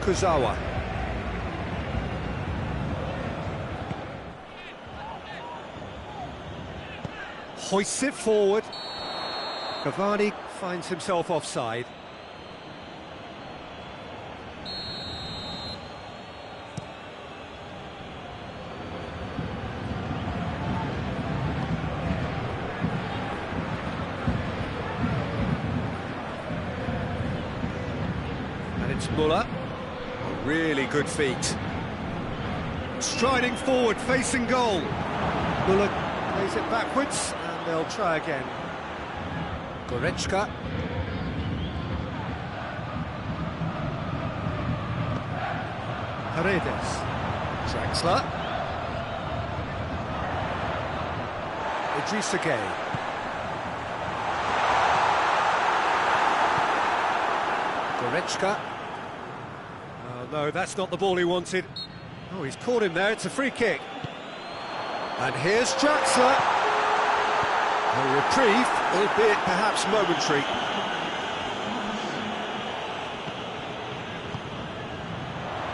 Kurzawa. Hoists it forward. Cavani finds himself offside. And it's Muller. Really good feet. Striding forward, facing goal. Muller plays it backwards. They'll try again. Goretzka. Paredes. Draxler. Idrissa Gueye. Goretzka. Oh, no, that's not the ball he wanted. Oh, he's caught him there. It's a free kick. And here's Draxler. A reprieve, albeit perhaps momentary.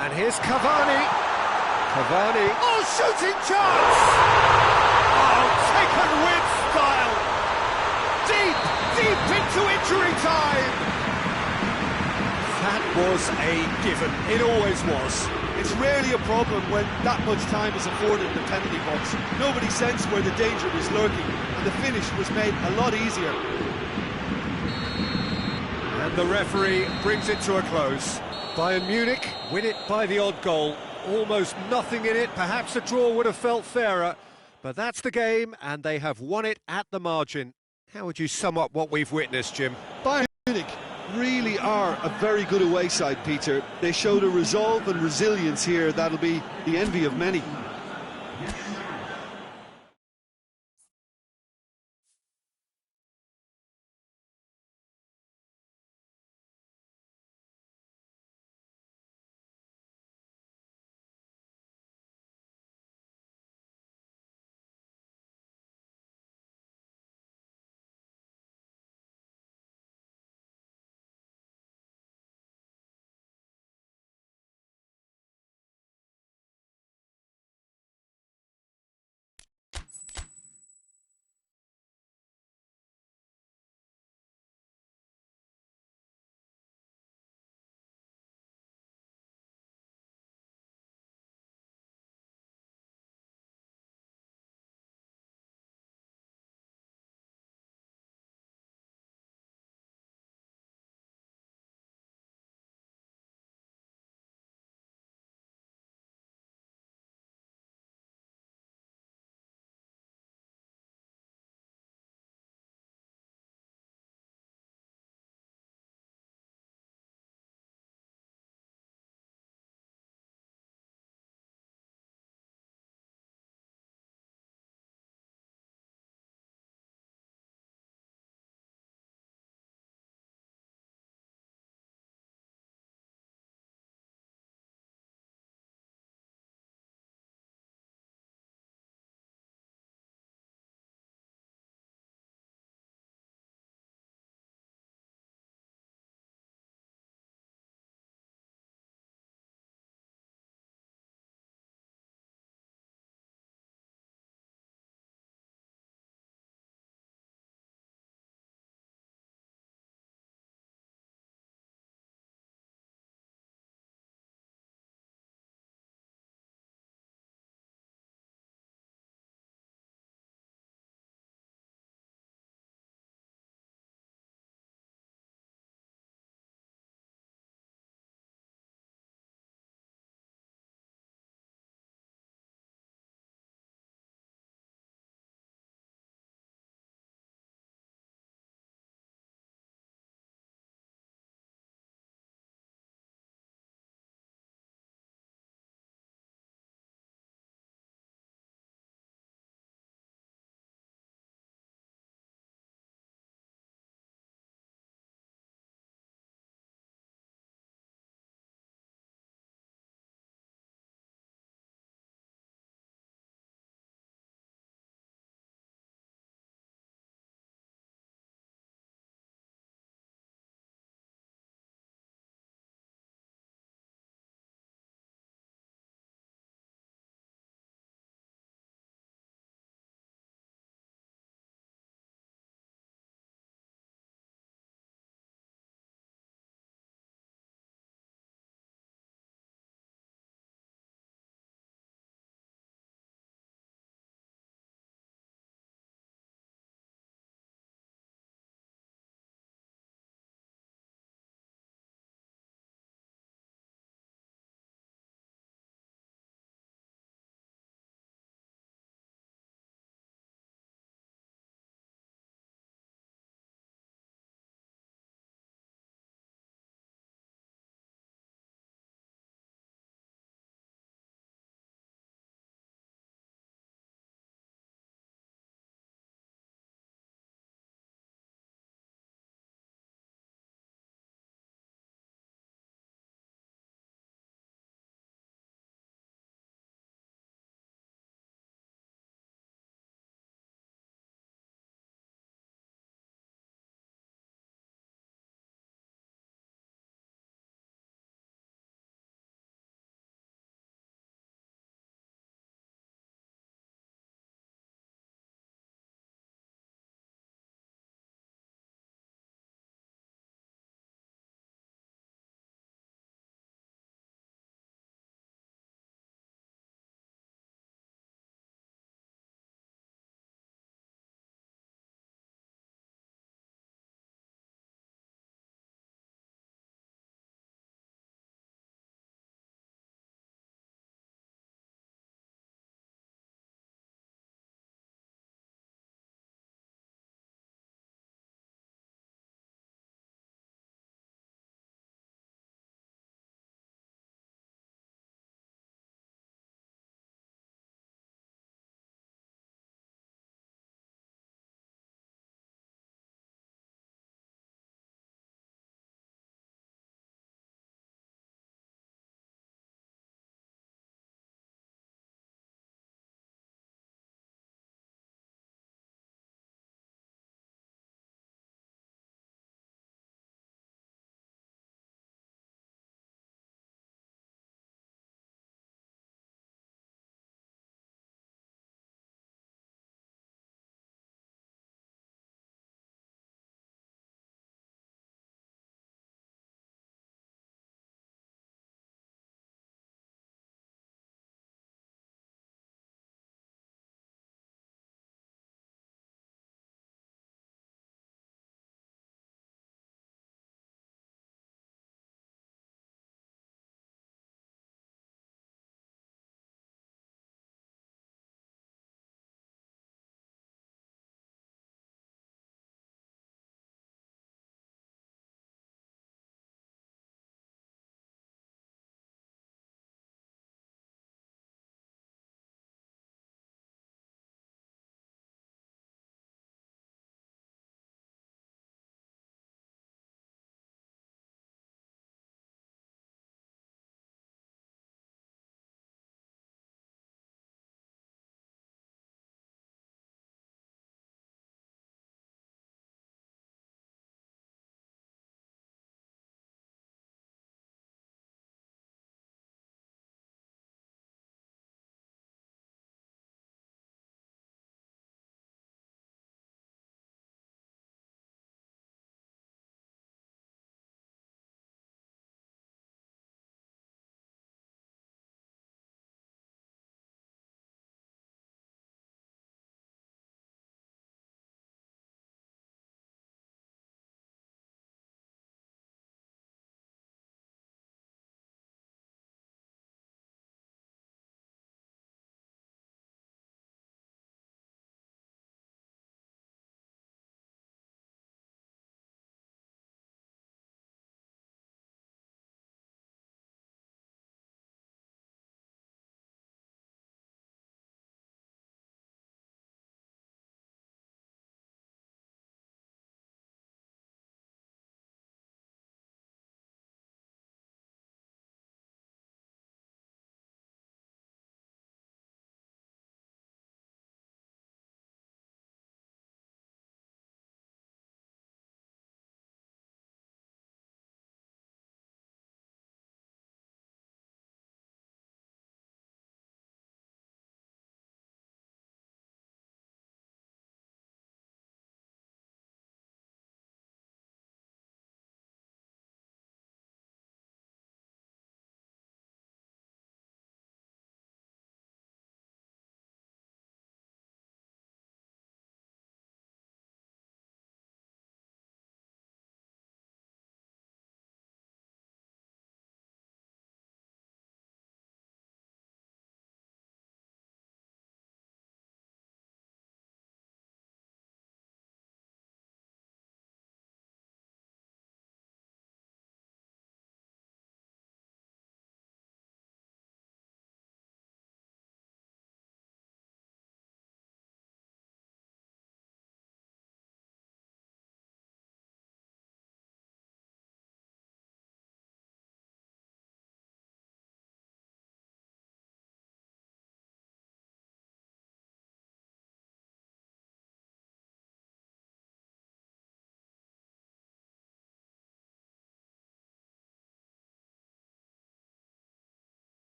And here's Cavani. Cavani. Oh, shooting chance! Oh, taken with style. Deep into injury time. That was a given. It always was. It's rarely a problem when that much time is afforded in the penalty box. Nobody sensed where the danger was lurking, and the finish was made a lot easier. And the referee brings it to a close. Bayern Munich win it by the odd goal. Almost nothing in it. Perhaps a draw would have felt fairer, but that's the game, and they have won it at the margin. How would you sum up what we've witnessed, Jim? Bayern Munich really are a very good away side, Peter. They showed a resolve and resilience here that'll be the envy of many.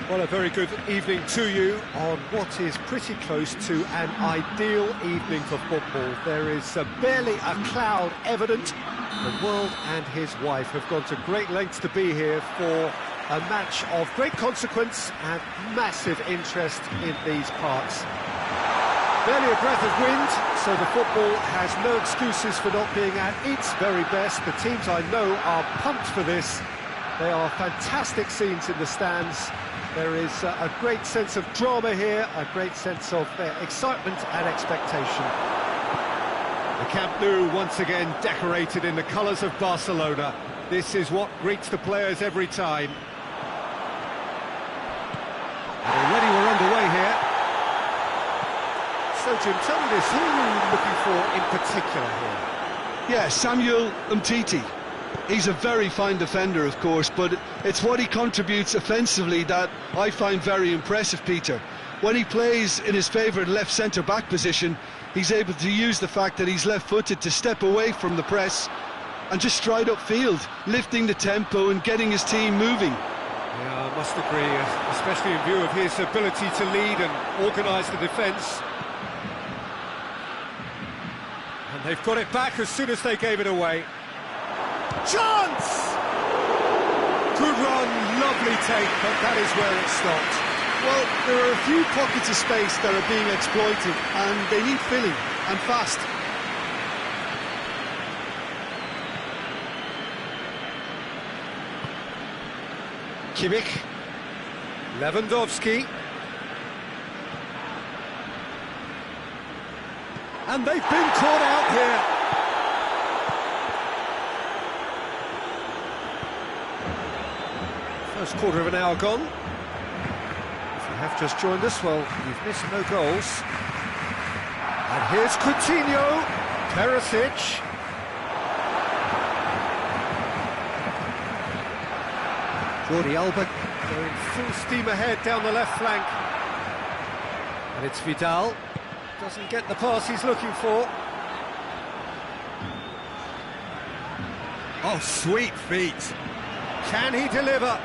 Well, a very good evening to you on what is pretty close to an ideal evening for football. There is barely a cloud evident. The world and his wife have gone to great lengths to be here for a match of great consequence and massive interest in these parts. Barely a breath of wind, so the football has no excuses for not being at its very best. The teams I know are pumped for this. They are fantastic scenes in the stands. There is a great sense of drama here, a great sense of excitement and expectation. The Camp Nou once again decorated in the colours of Barcelona. This is what greets the players every time. And already we're underway here. So Jim, tell me this, who are you looking for in particular here? Yeah, Samuel Umtiti. He's a very fine defender, of course, but it's what he contributes offensively that I find very impressive, Peter. When he plays in his favourite left centre-back position, he's able to use the fact that he's left-footed to step away from the press and just stride upfield, lifting the tempo and getting his team moving. Yeah, I must agree, especially in view of his ability to lead and organise the defence. And they've got it back as soon as they gave it away. Chance! Good run, lovely take, but that is where it stopped. Well, there are a few pockets of space that are being exploited, and they need filling, and fast. Kimmich, Lewandowski. And they've been caught out here. First quarter of an hour gone. If you have just joined us, well, you've missed no goals. And here's Coutinho, Perisic. Jordi Alba going full steam ahead down the left flank. And it's Vidal. Doesn't get the pass he's looking for. Oh, sweet feet. Can he deliver?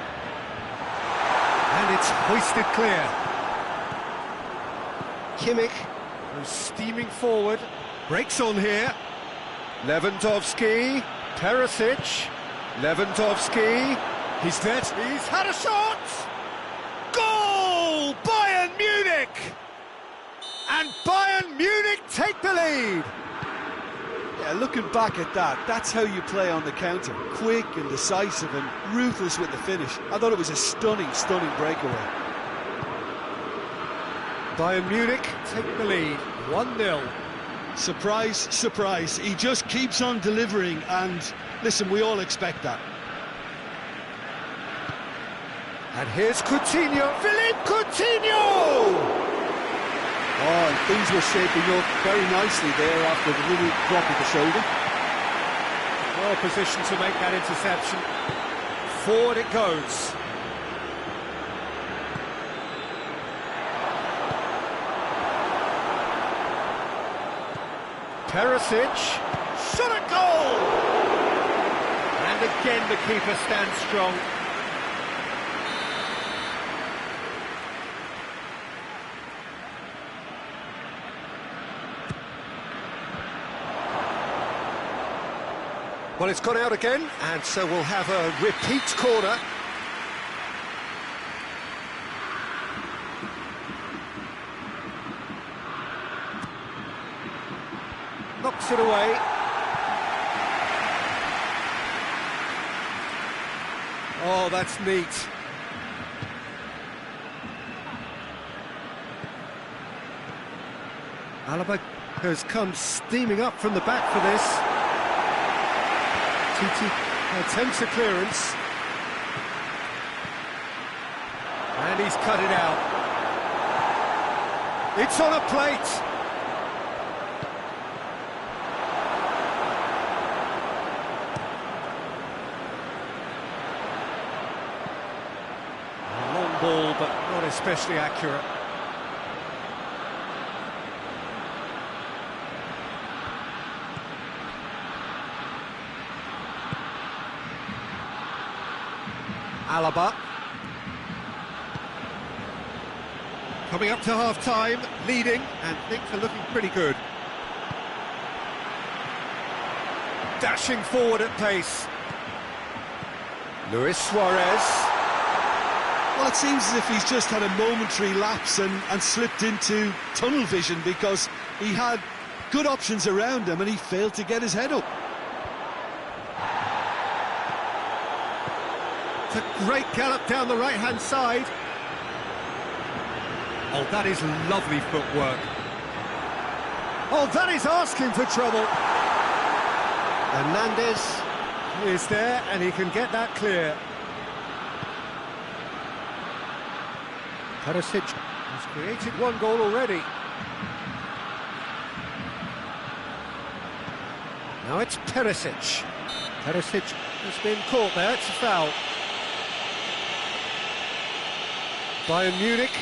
And it's hoisted clear. Kimmich goes steaming forward. Breaks on here. Lewandowski. Perisic. Lewandowski. He's dead. He's had a shot! Goal! Bayern Munich! And Bayern Munich take the lead! Yeah, looking back at that, that's how you play on the counter. Quick and decisive and ruthless with the finish. I thought it was a stunning, stunning breakaway. Bayern Munich take the lead, 1-0. Surprise, surprise. He just keeps on delivering, and listen, we all expect that. And here's Coutinho, Philippe Coutinho! Oh, and things were shaping up very nicely there after the little drop of the shoulder. Well positioned to make that interception. Forward it goes. Perisic, shot at goal! And again the keeper stands strong. Well, it's gone out again, and so we'll have a repeat corner. Knocks it away. Oh, that's neat. Alaba has come steaming up from the back for this. Titi attempts a clearance. And he's cut it out. It's on a plate. A long ball, but not especially accurate. Alaba. Coming up to half-time, leading, and things are looking pretty good. Dashing forward at pace. Luis Suarez. Well, it seems as if he's just had a momentary lapse and slipped into tunnel vision, because he had good options around him and he failed to get his head up. It's a great gallop down the right-hand side. Oh, that is lovely footwork. Oh, that is asking for trouble. Hernandez is there, and he can get that clear. Perisic has created one goal already. Now it's Perisic. Perisic has been caught there, it's a foul. Bayern Munich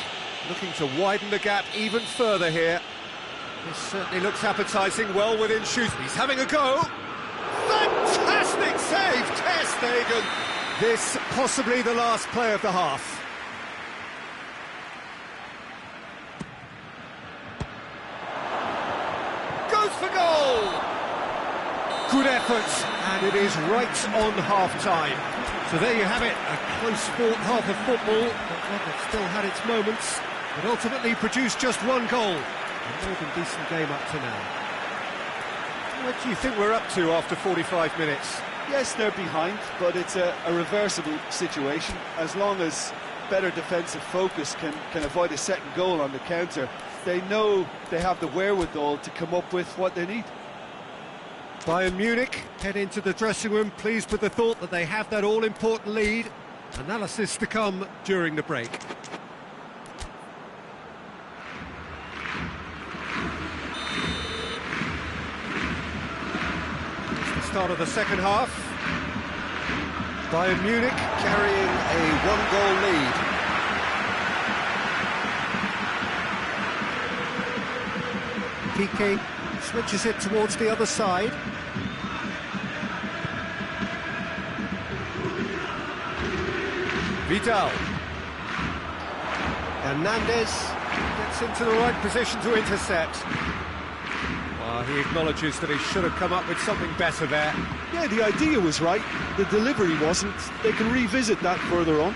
looking to widen the gap even further here. This certainly looks appetising, well within shoot. He's having a go. Fantastic save, Ter Stegen. This possibly the last play of the half. Goes for goal. Good effort, and it is right on half-time. So there you have it, a close-fought half of football, but one that still had its moments, but ultimately produced just one goal. A more than decent game up to now. What do you think we're up to after 45 minutes? Yes, they're behind, but it's a reversible situation. As long as better defensive focus can avoid a second goal on the counter, they know they have the wherewithal to come up with what they need. Bayern Munich head into the dressing room pleased with the thought that they have that all-important lead. Analysis to come during the break. It's the start of the second half. Bayern Munich carrying a one-goal lead. Piqué switches it towards the other side. Vidal. Hernandez gets into the right position to intercept. Well, he acknowledges that he should have come up with something better there. Yeah, the idea was right, the delivery wasn't. They can revisit that further on.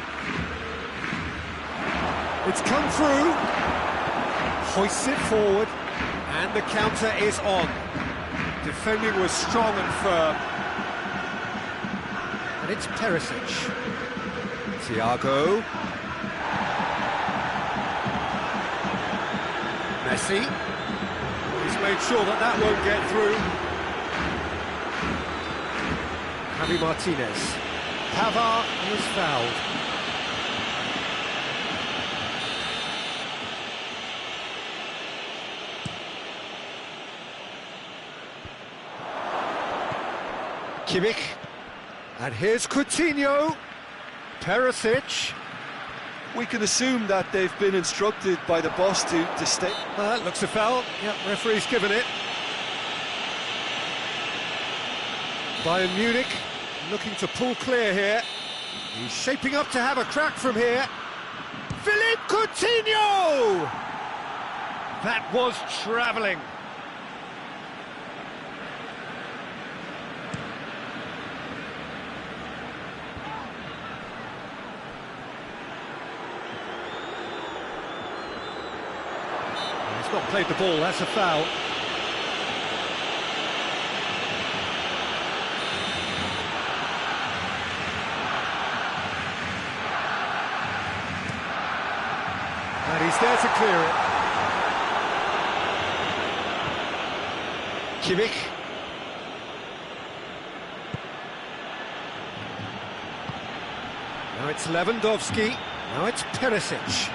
It's come through. Hoists it forward. And the counter is on. Defending was strong and firm. And it's Perisic. Thiago. Messi. He's made sure that that won't get through. Javi Martinez. Pavard is fouled. Kimmich, and here's Coutinho, Perisic. We can assume that they've been instructed by the boss to stay. Looks a foul. Yep, referee's given it. Bayern Munich looking to pull clear here. He's shaping up to have a crack from here. Philippe Coutinho! That was travelling. Not played the ball, that's a foul. And he's there to clear it. Kimmich. Now it's Lewandowski. Now it's Perisic.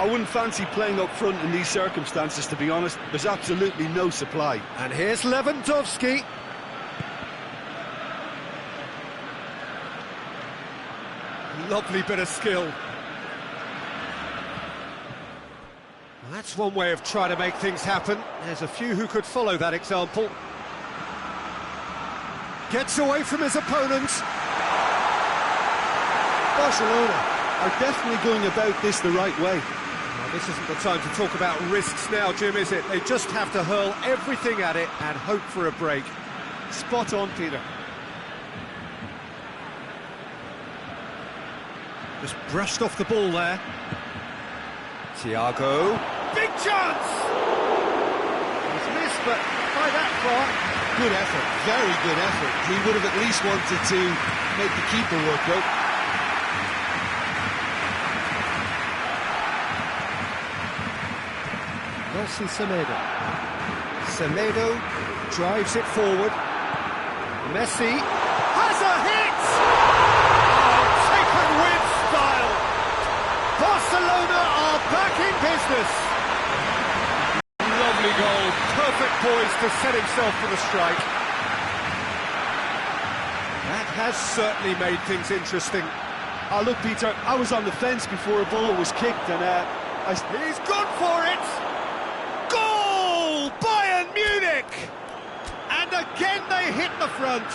I wouldn't fancy playing up front in these circumstances, to be honest. There's absolutely no supply. And here's Lewandowski. Lovely bit of skill. Well, that's one way of trying to make things happen. There's a few who could follow that example. Gets away from his opponent. Barcelona are definitely going about this the right way. Well, this isn't the time to talk about risks now, Jim, is it? They just have to hurl everything at it and hope for a break. Spot on, Peter. Just brushed off the ball there. Thiago. Big chance! He's missed, but by that far. Good effort, very good effort. He would have at least wanted to make the keeper work, though. Nelson Semedo. Semedo drives it forward. Messi has a hit! Oh, taken with style! Barcelona are back in business! Lovely goal, perfect poise to set himself for the strike. That has certainly made things interesting. Oh, look, Peter, I was on the fence before a ball was kicked, and he's gone for it! Goal! Bayern Munich! And again they hit the front.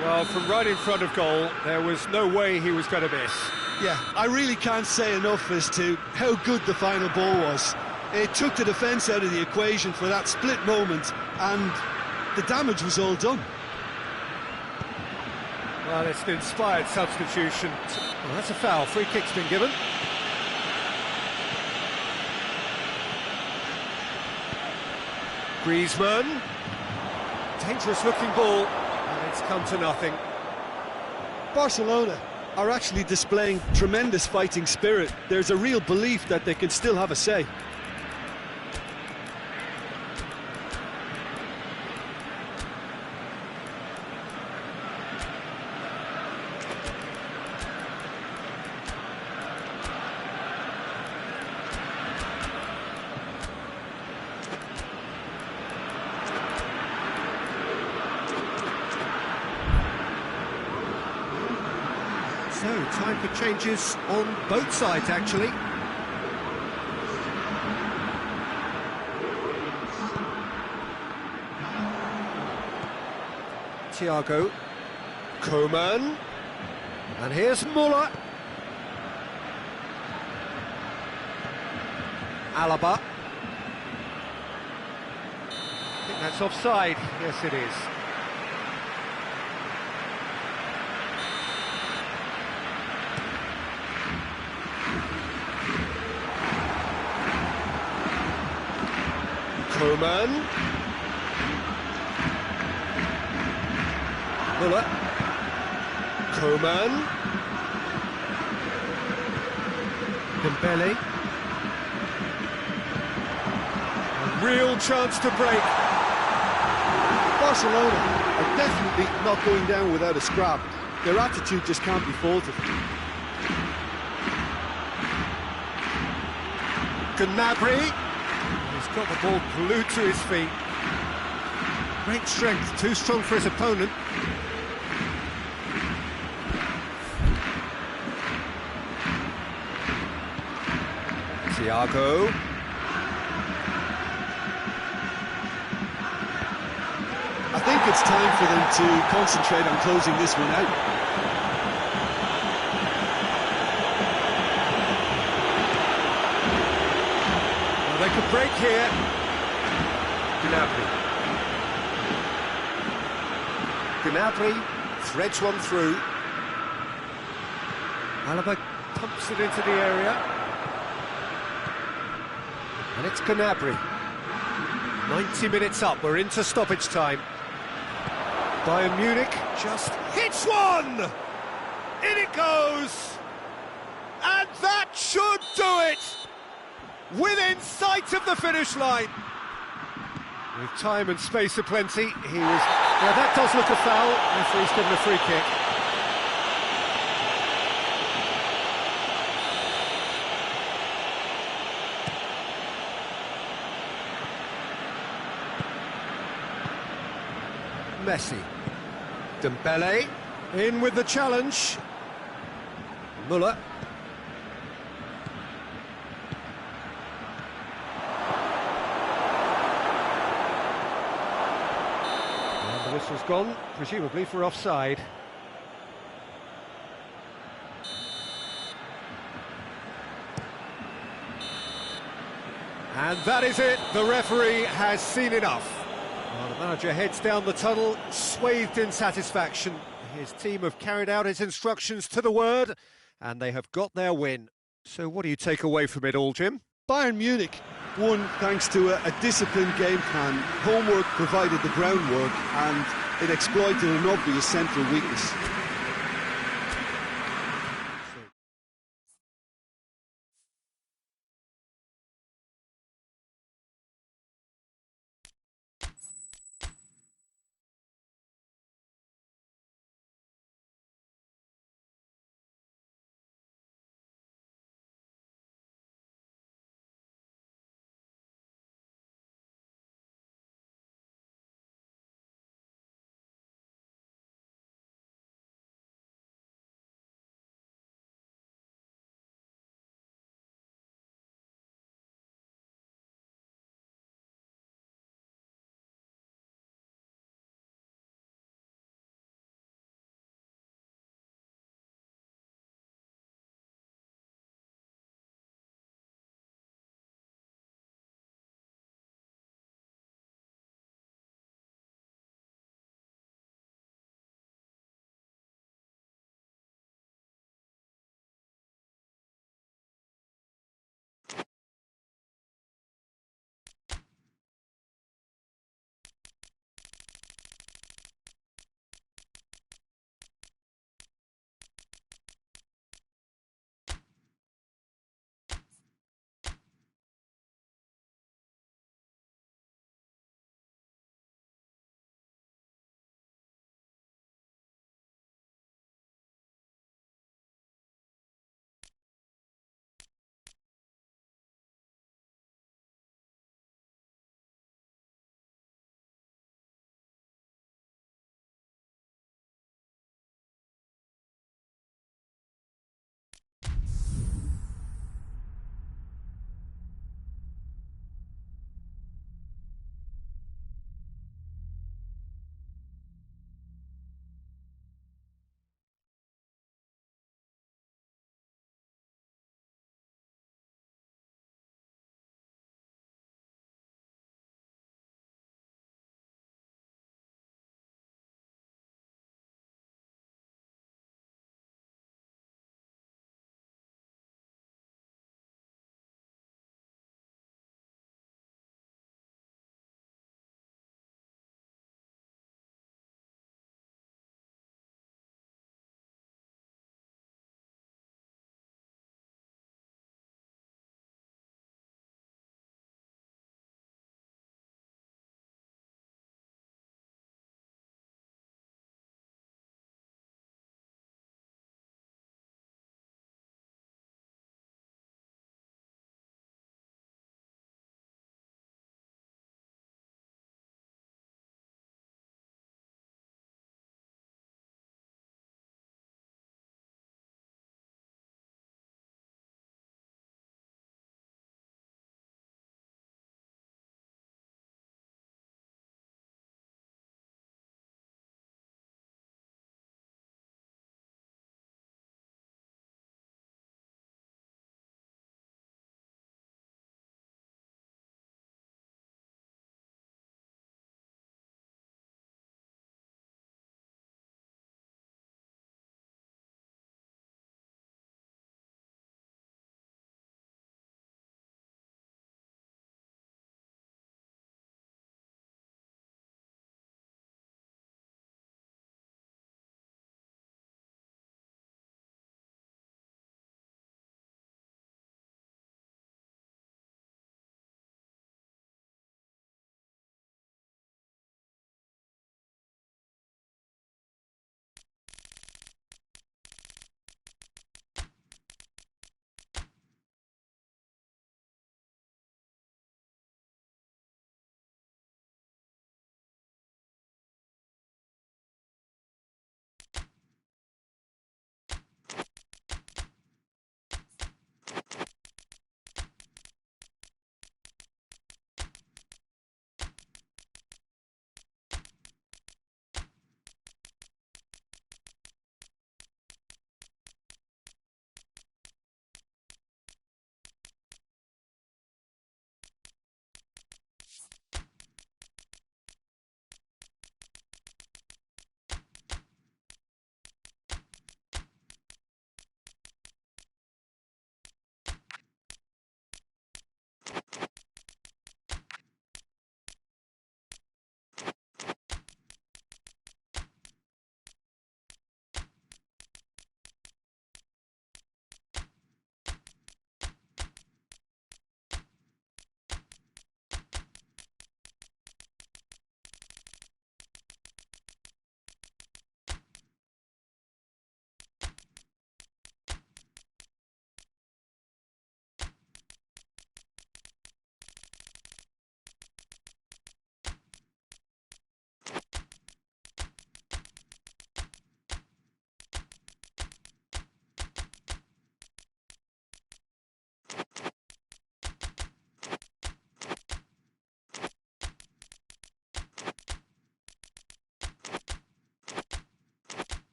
Well, from right in front of goal, there was no way he was going to miss. Yeah, I really can't say enough as to how good the final ball was. It took the defence out of the equation for that split moment, and the damage was all done. Well, it's an inspired substitution. Well, that's a foul. Free kick's been given. Griezmann. Dangerous looking ball, and it's come to nothing. Barcelona are actually displaying tremendous fighting spirit. There's a real belief that they can still have a say. So, time for changes on both sides, actually. Thiago. Coman. And here's Muller. Alaba. I think that's offside. Yes, it is. Coman. Muller. Coman. Dembele. A real chance to break. Barcelona are definitely not going down without a scrap. Their attitude just can't be faulted. Gnabry. He's got the ball glued to his feet. Great strength, too strong for his opponent. Thiago. I think it's time for them to concentrate on closing this one out. Well, they could break here. Gnabry. Gnabry threads one through. Alaba pumps it into the area. And it's Gnabry. 90 minutes up, we're into stoppage time. Bayern Munich just hits one! In it goes! And that should do it! Within sight of the finish line. With time and space aplenty, he was... Now that does look a foul, referee's given a free kick. Messi. Dembele in with the challenge. Muller. And the whistle's gone, presumably for offside. And that is it, the referee has seen enough. Well, the manager heads down the tunnel, swathed in satisfaction. His team have carried out his instructions to the word, and they have got their win. So what do you take away from it all, Jim? Bayern Munich won thanks to a disciplined game plan. Homework provided the groundwork, and it exploited an obvious central weakness.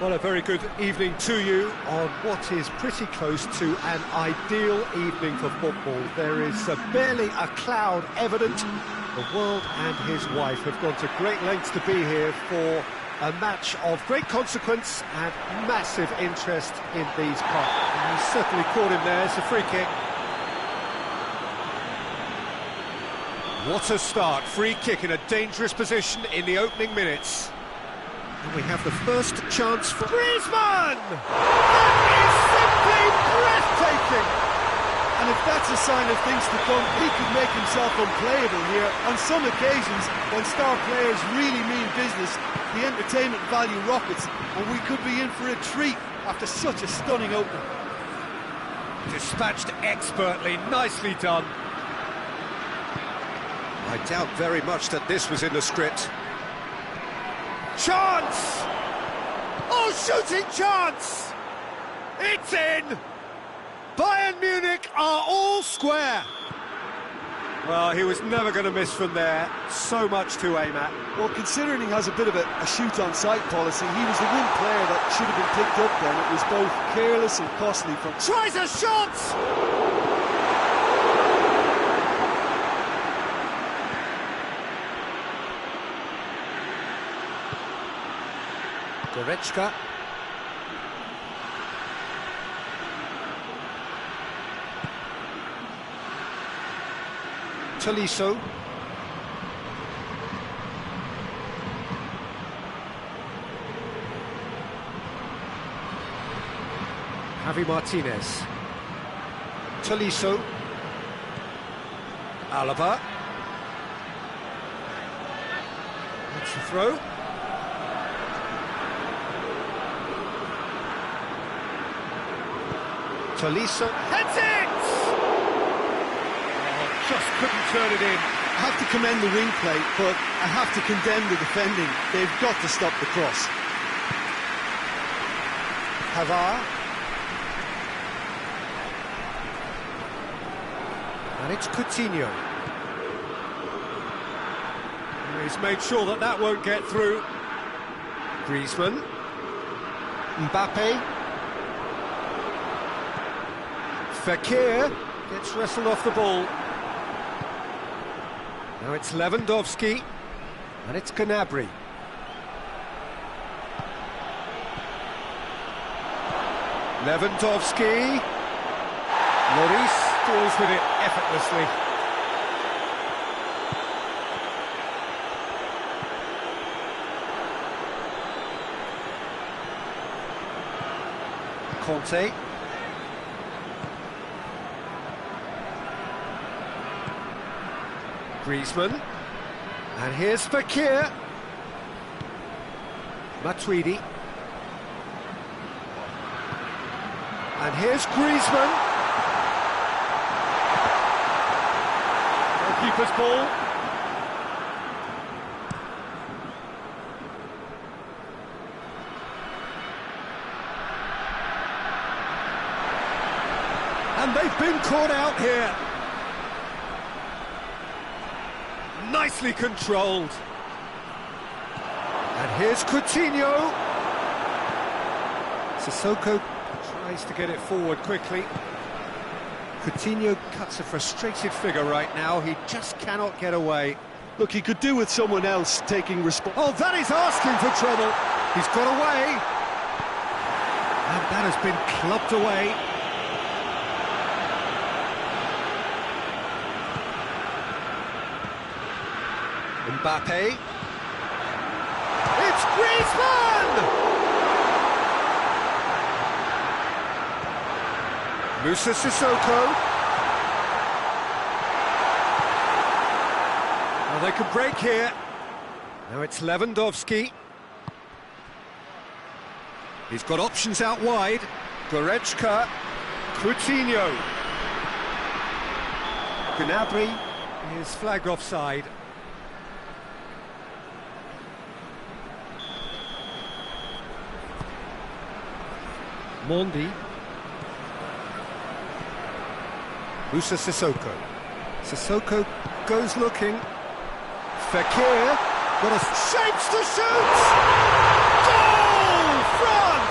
Well, a very good evening to you on what is pretty close to an ideal evening for football. There is barely a cloud evident. The world and his wife have gone to great lengths to be here for a match of great consequence and massive interest in these parts. And he's certainly caught him there. It's a free kick. What a start. Free kick in a dangerous position in the opening minutes. And we have the first chance for Griezmann! That is simply breathtaking! And if that's a sign of things to come, he could make himself unplayable here. On some occasions, when star players really mean business, the entertainment value rockets, and we could be in for a treat after such a stunning opening. Dispatched expertly, nicely done. I doubt very much that this was in the script. Chance! Oh, shooting chance! It's in! Bayern Munich are all square. Well, he was never going to miss from there. So much to aim at. Well, considering he has a bit of a shoot-on-sight policy, he was the one player that should have been picked up then. It was both careless and costly from... Tries a shot! Goretzka. Tolisso. Javi Martinez. Tolisso. Alaba. That's the throw. Tolisso heads it! Oh, just couldn't turn it in. I have to commend the wing play, but I have to condemn the defending. They've got to stop the cross. Pavard. And it's Coutinho. He's made sure that that won't get through. Griezmann. Mbappe. Fekir gets wrestled off the ball. Now it's Lewandowski, and it's Gnabry. Lewandowski. Lloris deals with it effortlessly. Conte. Griezmann, and here's Fekir. Matuidi, and here's Griezmann. Goalkeeper's ball. And they've been caught out here. Nicely controlled. And here's Coutinho. Sissoko tries to get it forward quickly. Coutinho cuts a frustrated figure right now. He just cannot get away. Look, he could do with someone else taking responsibility. Oh, that is asking for trouble. He's got away. And that has been clubbed away. Mbappe. It's Griezmann! Moussa Sissoko. Well, they could break here. Now it's Lewandowski. He's got options out wide. Goretzka. Coutinho. Gnabry is flagged offside. Mondi. Moussa Sissoko. Sissoko goes looking. Fekir got a shapes to shoot! Goal! France!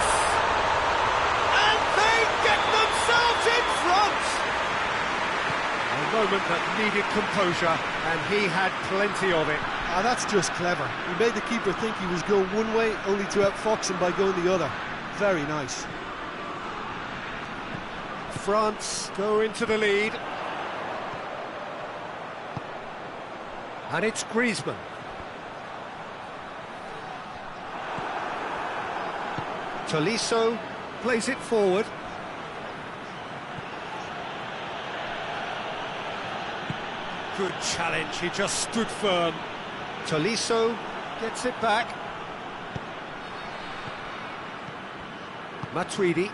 moment that needed composure, and he had plenty of it. Ah, that's just clever. He made the keeper think he was going one way, only to outfox him by going the other. Very nice. France go into the lead. And it's Griezmann. Tolisso plays it forward. Good challenge, he just stood firm. Tolisso gets it back. Matuidi.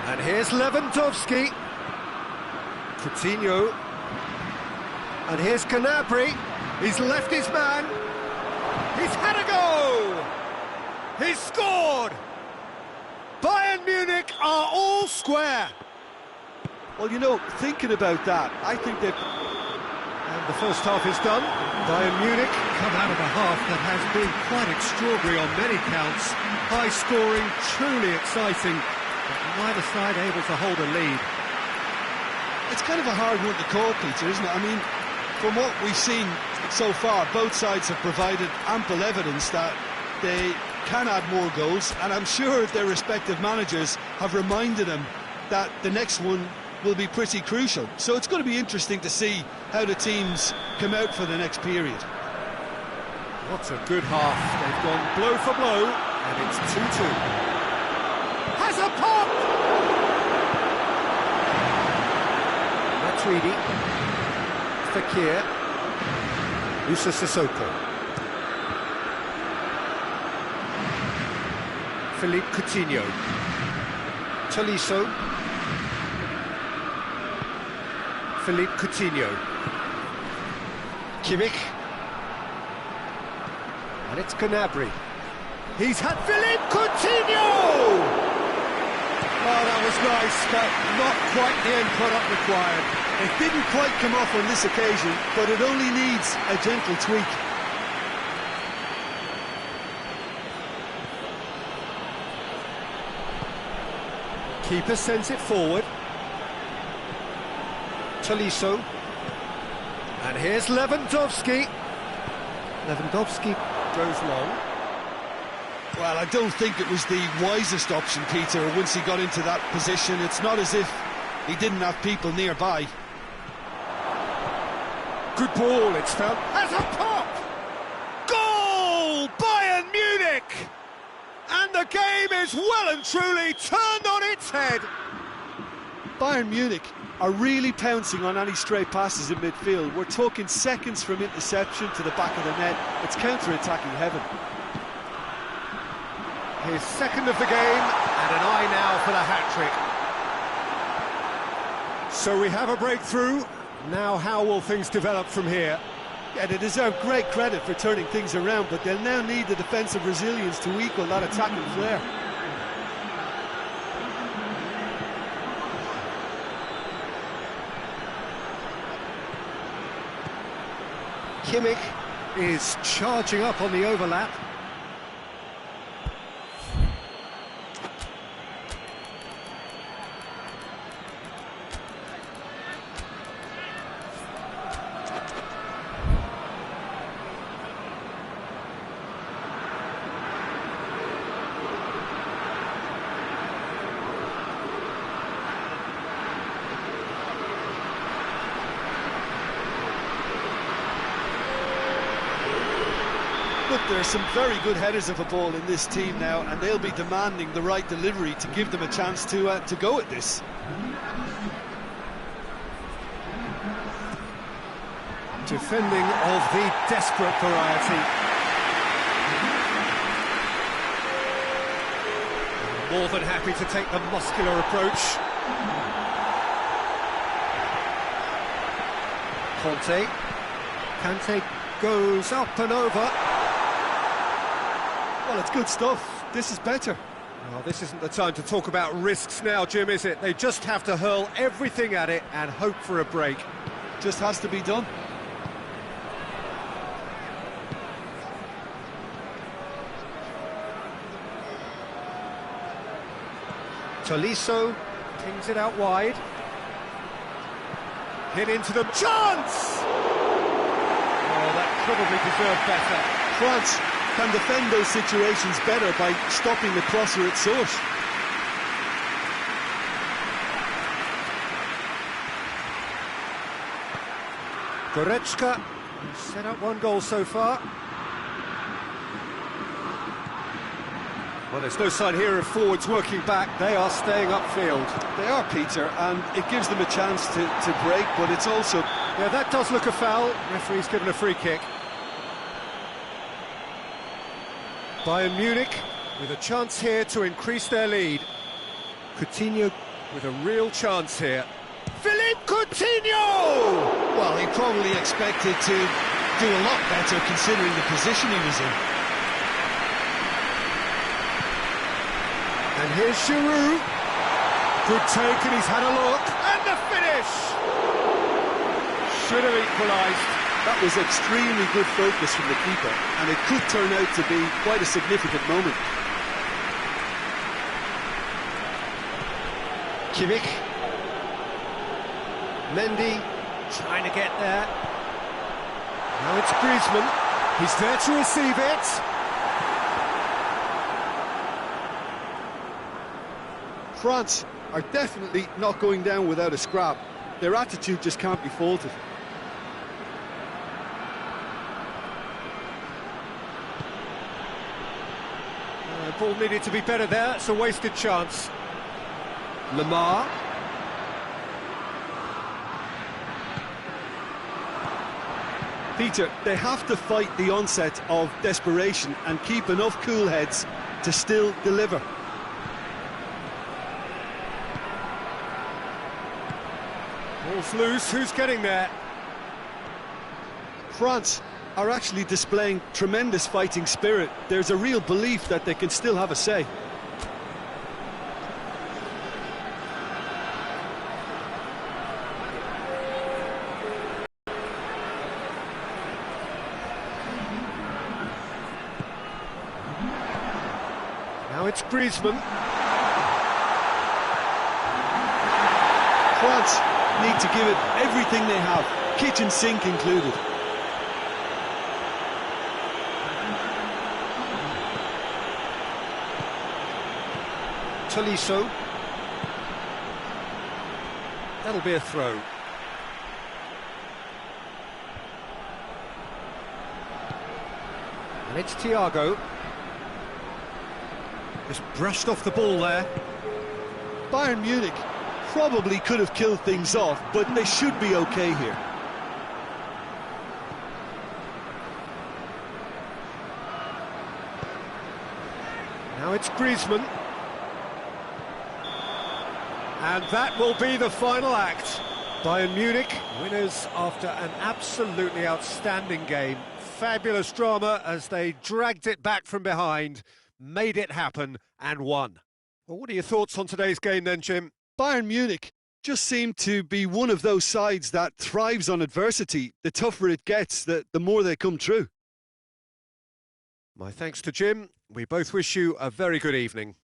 And here's Lewandowski. Coutinho. And here's Gnabry. He's left his man. He's had a go! He's scored! Bayern Munich are all square. Well, you know, thinking about that, I think they've... And the first half is done. Bayern Munich come out of a half that has been quite extraordinary on many counts. High scoring, truly exciting, but neither side able to hold a lead. It's kind of a hard one to call, Peter, isn't it? I mean, from what we've seen so far, both sides have provided ample evidence that they can add more goals, and I'm sure their respective managers have reminded them that the next one will be pretty crucial. So it's going to be interesting to see how the teams come out for the next period. What a good half. They've gone blow for blow, and it's 2-2. Has a pop! Matuidi. Fekir. Musa Sissoko. Philippe Coutinho. Tolisso. Philippe Coutinho. Kimmich. And it's Gnabry. He's had Philippe Coutinho! Oh, that was nice, but not quite the end product required. It didn't quite come off on this occasion, but it only needs a gentle tweak. Keeper sends it forward. Tolisso. And here's Lewandowski. Lewandowski goes long. Well, I don't think it was the wisest option, Peter, once he got into that position. It's not as if he didn't have people nearby. Good ball, it's found. As a pop! Goal! Bayern Munich! And the game is well and truly turned on its head. Bayern Munich are really pouncing on any stray passes in midfield. We're talking seconds from interception to the back of the net. It's counter-attacking heaven. His second of the game, and an eye now for the hat-trick. So we have a breakthrough. Now how will things develop from here? Yeah, they deserve great credit for turning things around, but they'll now need the defensive resilience to equal that attacking flair. Kimmich is charging up on the overlap. Look, there are some very good headers of a ball in this team now, and they'll be demanding the right delivery to give them a chance to go at this. Defending of the desperate variety. More than happy to take the muscular approach. Kante goes up and over. Well, it's good stuff. This is better. Well, this isn't the time to talk about risks now, Jim, is it? They just have to hurl everything at it and hope for a break. Just has to be done. Tolisso pings it out wide. Hit into the chance! Oh, that probably deserved better. France can defend those situations better by stopping the crosser at source. Goretzka set up one goal so far. Well, there's no sign here of forwards working back. They are staying upfield. They are, Peter, and it gives them a chance to break, but it's also... Yeah, that does look a foul. Referee's given a free kick. Bayern Munich with a chance here to increase their lead. Coutinho with a real chance here. Philippe Coutinho! Well, he probably expected to do a lot better considering the position he was in. And here's Giroud. Good take, and he's had a look. And the finish! Should have equalised. That was extremely good focus from the keeper, and it could turn out to be quite a significant moment. Kimmich. Mendy trying to get there. Now it's Griezmann. He's there to receive it. France are definitely not going down without a scrap. Their attitude just can't be faulted. The ball needed to be better there. It's a wasted chance. Lamar. Peter, they have to fight the onset of desperation and keep enough cool heads to still deliver. Ball's loose, who's getting there? France are actually displaying tremendous fighting spirit. There's a real belief that they can still have a say. Now it's Griezmann. France need to give it everything they have, kitchen sink included. Tolisso. That'll be a throw. And it's Thiago. Just brushed off the ball there. Bayern Munich probably could have killed things off, but they should be okay here. Now it's Griezmann. And that will be the final act. Bayern Munich, winners after an absolutely outstanding game. Fabulous drama as they dragged it back from behind, made it happen and won. Well, what are your thoughts on today's game then, Jim? Bayern Munich just seem to be one of those sides that thrives on adversity. The tougher it gets, the more they come through. My thanks to Jim. We both wish you a very good evening.